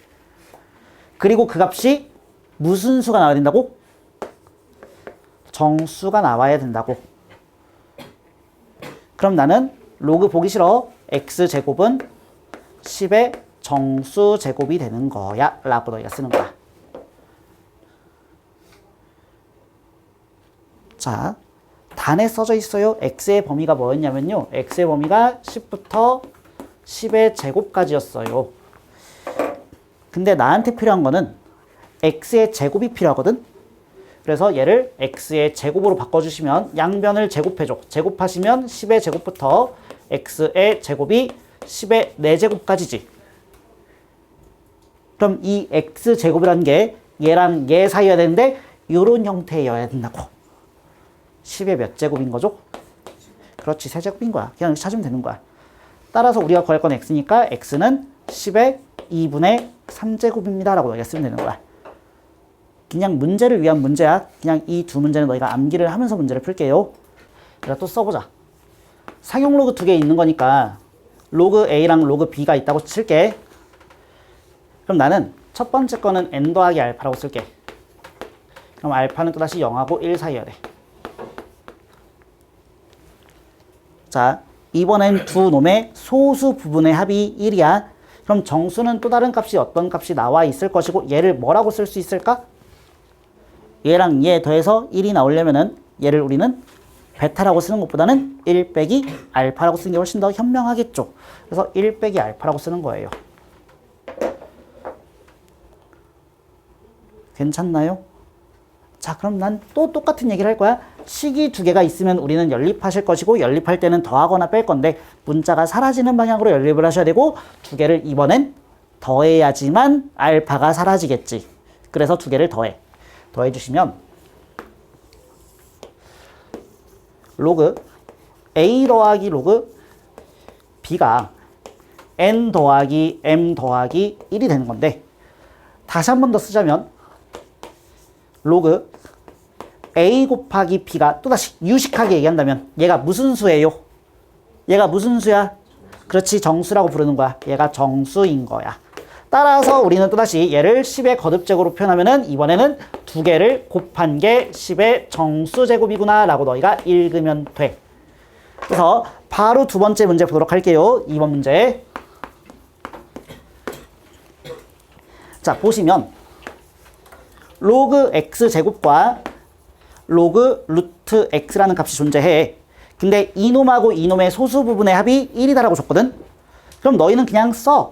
그리고 그 값이 무슨 수가 나와야 된다고? 정수가 나와야 된다고. 그럼 나는 로그 보기 싫어. x제곱은 10의 정수제곱이 되는 거야 라고 너희가 쓰는 거야. 자, 단에 써져 있어요. x의 범위가 뭐였냐면요. x의 범위가 10부터 10의 제곱까지였어요. 근데 나한테 필요한 거는 x의 제곱이 필요하거든. 그래서 얘를 x의 제곱으로 바꿔주시면 양변을 제곱해줘. 제곱하시면 10의 제곱부터 x의 제곱이 10의 4제곱까지지. 그럼 이 x제곱이라는 게 얘랑 얘 사이여야 되는데 이런 형태여야 된다고. 10의 몇 제곱인 거죠? 그렇지, 세제곱인 거야. 그냥 찾으면 되는 거야. 따라서 우리가 구할 건 x니까 x는 10의 2분의 3제곱입니다 라고 너희가 쓰면 되는 거야. 그냥 문제를 위한 문제야. 그냥 이 두 문제는 너희가 암기를 하면서 문제를 풀게요. 그래서 또 써보자. 상용 로그 두 개 있는 거니까 로그 A랑 로그 B가 있다고 칠게. 그럼 나는 첫 번째 거는 n 더하기 알파라고 쓸게. 그럼 알파는 또다시 0하고 1 사이여야 돼. 자, 이번엔 두 놈의 소수 부분의 합이 1이야. 그럼 정수는 또 다른 값이 어떤 값이 나와 있을 것이고 얘를 뭐라고 쓸 수 있을까? 얘랑 얘 더해서 1이 나오려면은 얘를 우리는 베타라고 쓰는 것보다는 1 빼기 알파라고 쓰는 게 훨씬 더 현명하겠죠. 그래서 1 빼기 알파라고 쓰는 거예요. 괜찮나요? 자, 그럼 난 또 똑같은 얘기를 할 거야. 식이 두 개가 있으면 우리는 연립하실 것이고 연립할 때는 더하거나 뺄 건데 문자가 사라지는 방향으로 연립을 하셔야 되고 두 개를 이번엔 더해야지만 알파가 사라지겠지. 그래서 두 개를 더해 주시면 로그 A 더하기 로그 b가 n 더하기 m 더하기 1이 되는 건데 다시 한 번 더 쓰자면 로그 a 곱하기 b가 또다시 유식하게 얘기한다면 얘가 무슨 수예요? 얘가 무슨 수야? 그렇지, 정수라고 부르는 거야. 얘가 정수인 거야. 따라서 우리는 또다시 얘를 10의 거듭제곱으로 표현하면은 이번에는 두 개를 곱한 게 10의 정수제곱이구나 라고 너희가 읽으면 돼. 그래서 바로 두 번째 문제 보도록 할게요. 2번 문제. 자, 보시면 로그 x제곱과 로그 루트 x라는 값이 존재해. 근데 이놈하고 이놈의 소수 부분의 합이 1이다라고 줬거든. 그럼 너희는 그냥 써.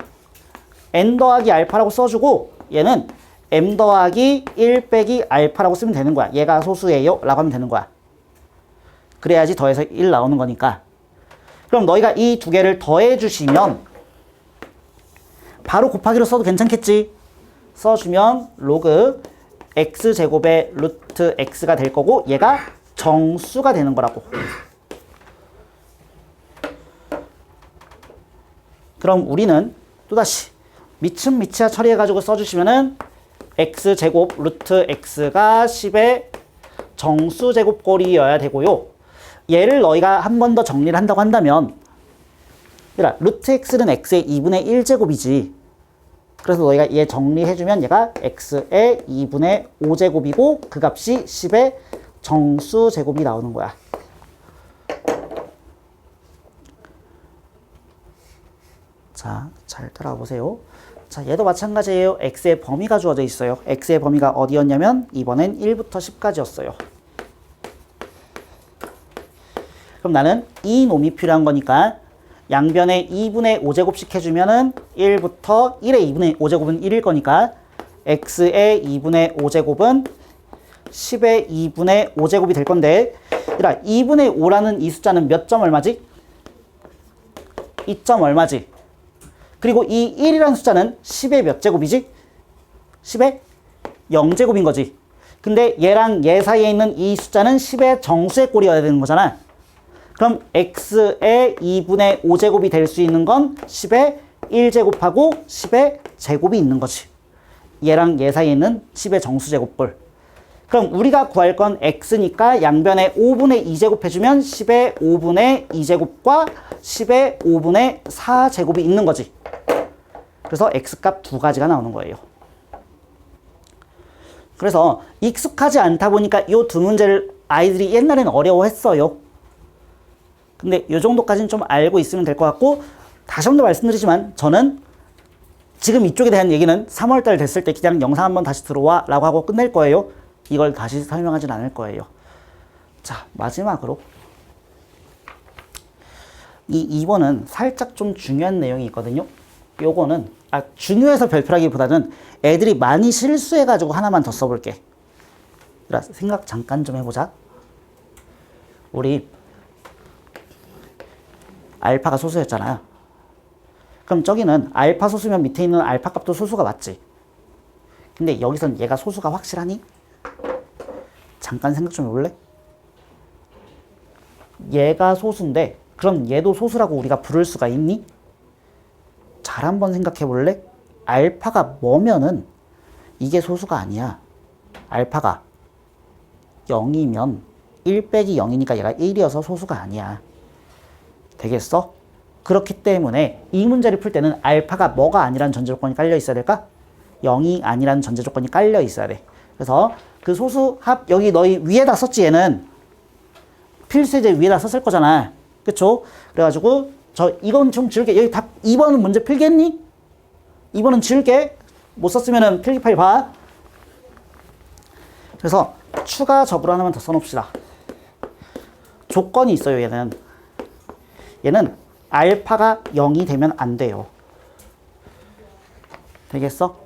n 더하기 알파라고 써주고 얘는 m 더하기 1 빼기 알파라고 쓰면 되는 거야. 얘가 소수예요 라고 하면 되는 거야. 그래야지 더해서 1 나오는 거니까. 그럼 너희가 이 두 개를 더해 주시면 바로 곱하기로 써도 괜찮겠지? 써주면 로그 x제곱의 루트 x가 될 거고 얘가 정수가 되는 거라고. 그럼 우리는 또다시 미츠미치하 처리해가지고 써주시면은 x제곱 루트 x가 10의 정수제곱꼴이어야 되고요. 얘를 너희가 한 번 더 정리를 한다고 한다면 얘들아, 루트 x는 x의 2분의 1제곱이지. 그래서 너희가 얘 정리해주면 얘가 x의 2분의 5제곱이고 그 값이 10의 정수제곱이 나오는 거야. 자, 잘 따라와 보세요. 자, 얘도 마찬가지예요. x의 범위가 주어져 있어요. x의 범위가 어디였냐면 이번엔 1부터 10까지였어요. 그럼 나는 이 놈이 필요한 거니까 양변에 2분의 5제곱씩 해주면은 1부터 1의 2분의 5제곱은 1일 거니까 x의 2분의 5제곱은 10의 2분의 5제곱이 될 건데, 얘들아, 2분의 5라는 이 숫자는 몇 점 얼마지? 2점 얼마지? 그리고 이 1이라는 숫자는 10의 몇 제곱이지? 10의 0제곱인 거지. 근데 얘랑 얘 사이에 있는 이 숫자는 10의 정수의 꼴이어야 되는 거잖아. 그럼 x의 2분의 5제곱이 될 수 있는 건 10의 1제곱하고 10의 제곱이 있는 거지. 얘랑 얘 사이에 있는 10의 정수제곱꼴. 그럼 우리가 구할 건 x니까 양변에 5분의 2제곱 해주면 10의 5분의 2제곱과 10의 5분의 4제곱이 있는 거지. 그래서 x값 두 가지가 나오는 거예요. 그래서 익숙하지 않다 보니까 이 두 문제를 아이들이 옛날에는 어려워했어요. 근데 이 정도까지는 좀 알고 있으면 될 것 같고, 다시 한 번 말씀드리지만 저는 지금 이쪽에 대한 얘기는 3월달 됐을 때 그냥 영상 한번 다시 들어와 라고 하고 끝낼 거예요. 이걸 다시 설명하진 않을 거예요. 자, 마지막으로 이 2번은 살짝 좀 중요한 내용이 있거든요. 요거는 중요해서 별표라기보다는 애들이 많이 실수해가지고 하나만 더 써볼게. 생각 잠깐 좀 해보자. 우리 알파가 소수였잖아요. 그럼 저기는 알파 소수면 밑에 있는 알파 값도 소수가 맞지? 근데 여기선 얘가 소수가 확실하니? 잠깐 생각 좀 해볼래? 얘가 소수인데 그럼 얘도 소수라고 우리가 부를 수가 있니? 잘 한번 생각해 볼래? 알파가 뭐면은 이게 소수가 아니야. 알파가 0이면 1 빼기 0이니까 얘가 1이어서 소수가 아니야. 되겠어? 그렇기 때문에 이 문제를 풀 때는 알파가 뭐가 아니라는 전제 조건이 깔려 있어야 될까? 0이 아니라는 전제 조건이 깔려 있어야 돼. 그래서 그 소수 합 여기 너희 위에다 썼지. 얘는 필수제 위에다 썼을 거잖아. 그쵸? 그래가지고 이건 좀 지울게. 여기 답 2번은 문제 필겠니? 2번은 지울게. 못 썼으면은 필기 파일 봐. 그래서 추가 접으로 하나만 더 써놓읍시다. 조건이 있어요. 얘는 알파가 0이 되면 안 돼요. 되겠어?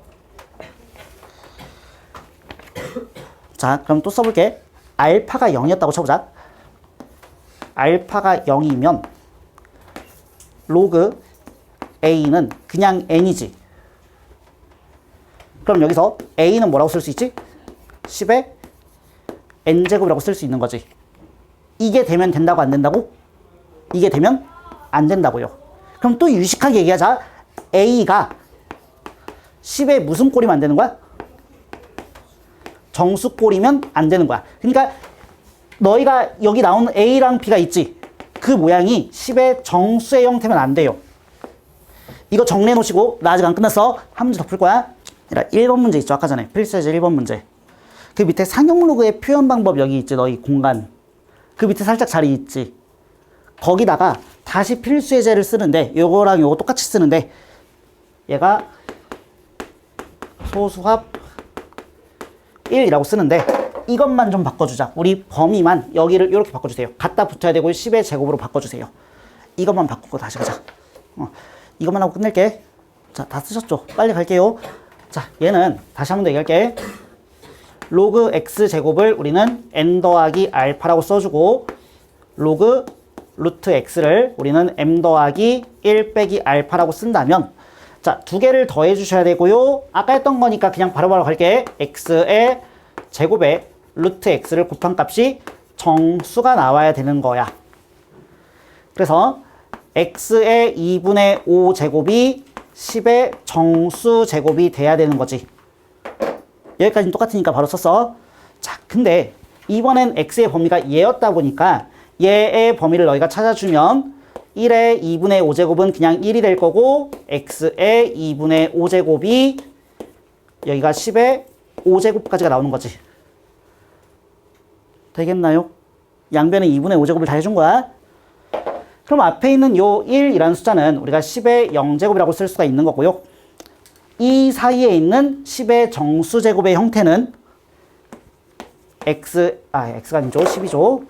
자, 그럼 또 써볼게. 알파가 0이었다고 쳐보자. 알파가 0이면 로그 a는 그냥 n이지. 그럼 여기서 a는 뭐라고 쓸 수 있지? 10의 n제곱이라고 쓸 수 있는 거지. 이게 되면 된다고 안 된다고? 이게 되면 안 된다고요. 그럼 또 유식하게 얘기하자. A가 10의 무슨 꼴이면 안 되는 거야? 정수 꼴이면 안 되는 거야. 그러니까 너희가 여기 나오는 A랑 B가 있지? 그 모양이 10의 정수의 형태면 안 돼요. 이거 정리해 놓으시고 나 아직 안 끝났어. 한 문제 더 풀 거야. 1번 문제 있죠. 아까 전에 필수예제 1번 문제. 그 밑에 상용 로그의 표현 방법 여기 있지. 너희 공간. 그 밑에 살짝 자리 있지. 거기다가 다시 필수예제를 쓰는데 요거랑 요거 똑같이 쓰는데 얘가 소수합 1이라고 쓰는데 이것만 좀 바꿔주자. 우리 범위만 여기를 이렇게 바꿔주세요. 갖다 붙어야 되고 10의 제곱으로 바꿔주세요. 이것만 바꾸고 다시 가자. 이것만 하고 끝낼게. 자, 다 쓰셨죠? 빨리 갈게요. 자, 얘는 다시 한 번 더 얘기할게. 로그 x 제곱을 우리는 n 더하기 알파라고 써주고 로그 루트 x를 우리는 m 더하기 1 빼기 알파라고 쓴다면 자, 두 개를 더해 주셔야 되고요. 아까 했던 거니까 그냥 바로바로 갈게. x의 제곱에 루트 x를 곱한 값이 정수가 나와야 되는 거야. 그래서 x의 2분의 5 제곱이 10의 정수 제곱이 돼야 되는 거지. 여기까지는 똑같으니까 바로 썼어. 자, 근데 이번엔 x의 범위가 얘였다 보니까 얘의 범위를 너희가 찾아주면 1의 2분의 5제곱은 그냥 1이 될 거고 x의 2분의 5제곱이 여기가 10의 5제곱까지가 나오는 거지. 되겠나요? 양변에 2분의 5제곱을 다 해준 거야. 그럼 앞에 있는 요 1이라는 숫자는 우리가 10의 0제곱이라고 쓸 수가 있는 거고요. 이 사이에 있는 10의 정수제곱의 형태는 x가 아니죠. 10이죠.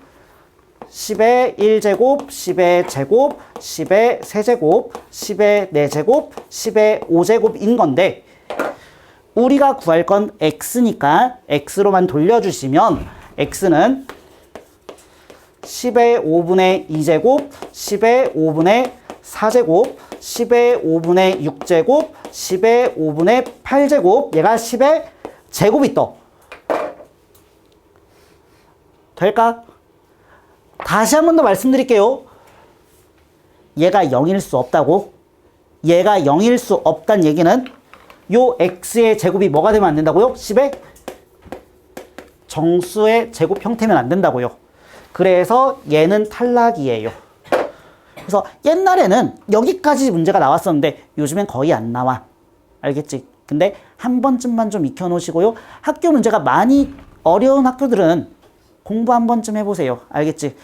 10의 1제곱, 10의 제곱, 10의 세제곱, 10의 4제곱, 10의 5제곱인 건데 우리가 구할 건 x니까 x로만 돌려주시면 x는 10의 5분의 2제곱, 10의 5분의 4제곱, 10의 5분의 6제곱, 10의 5분의 8제곱, 얘가 10의 제곱이 떠. 될까? 다시 한 번 더 말씀드릴게요. 얘가 0일 수 없다고? 얘가 0일 수 없다는 얘기는 요 x의 제곱이 뭐가 되면 안 된다고요? 10의 정수의 제곱 형태면 안 된다고요. 그래서 얘는 탈락이에요. 그래서 옛날에는 여기까지 문제가 나왔었는데 요즘엔 거의 안 나와. 알겠지? 근데 한 번쯤만 좀 익혀놓으시고요. 학교 문제가 많이 어려운 학교들은 공부 한 번쯤 해보세요. 알겠지?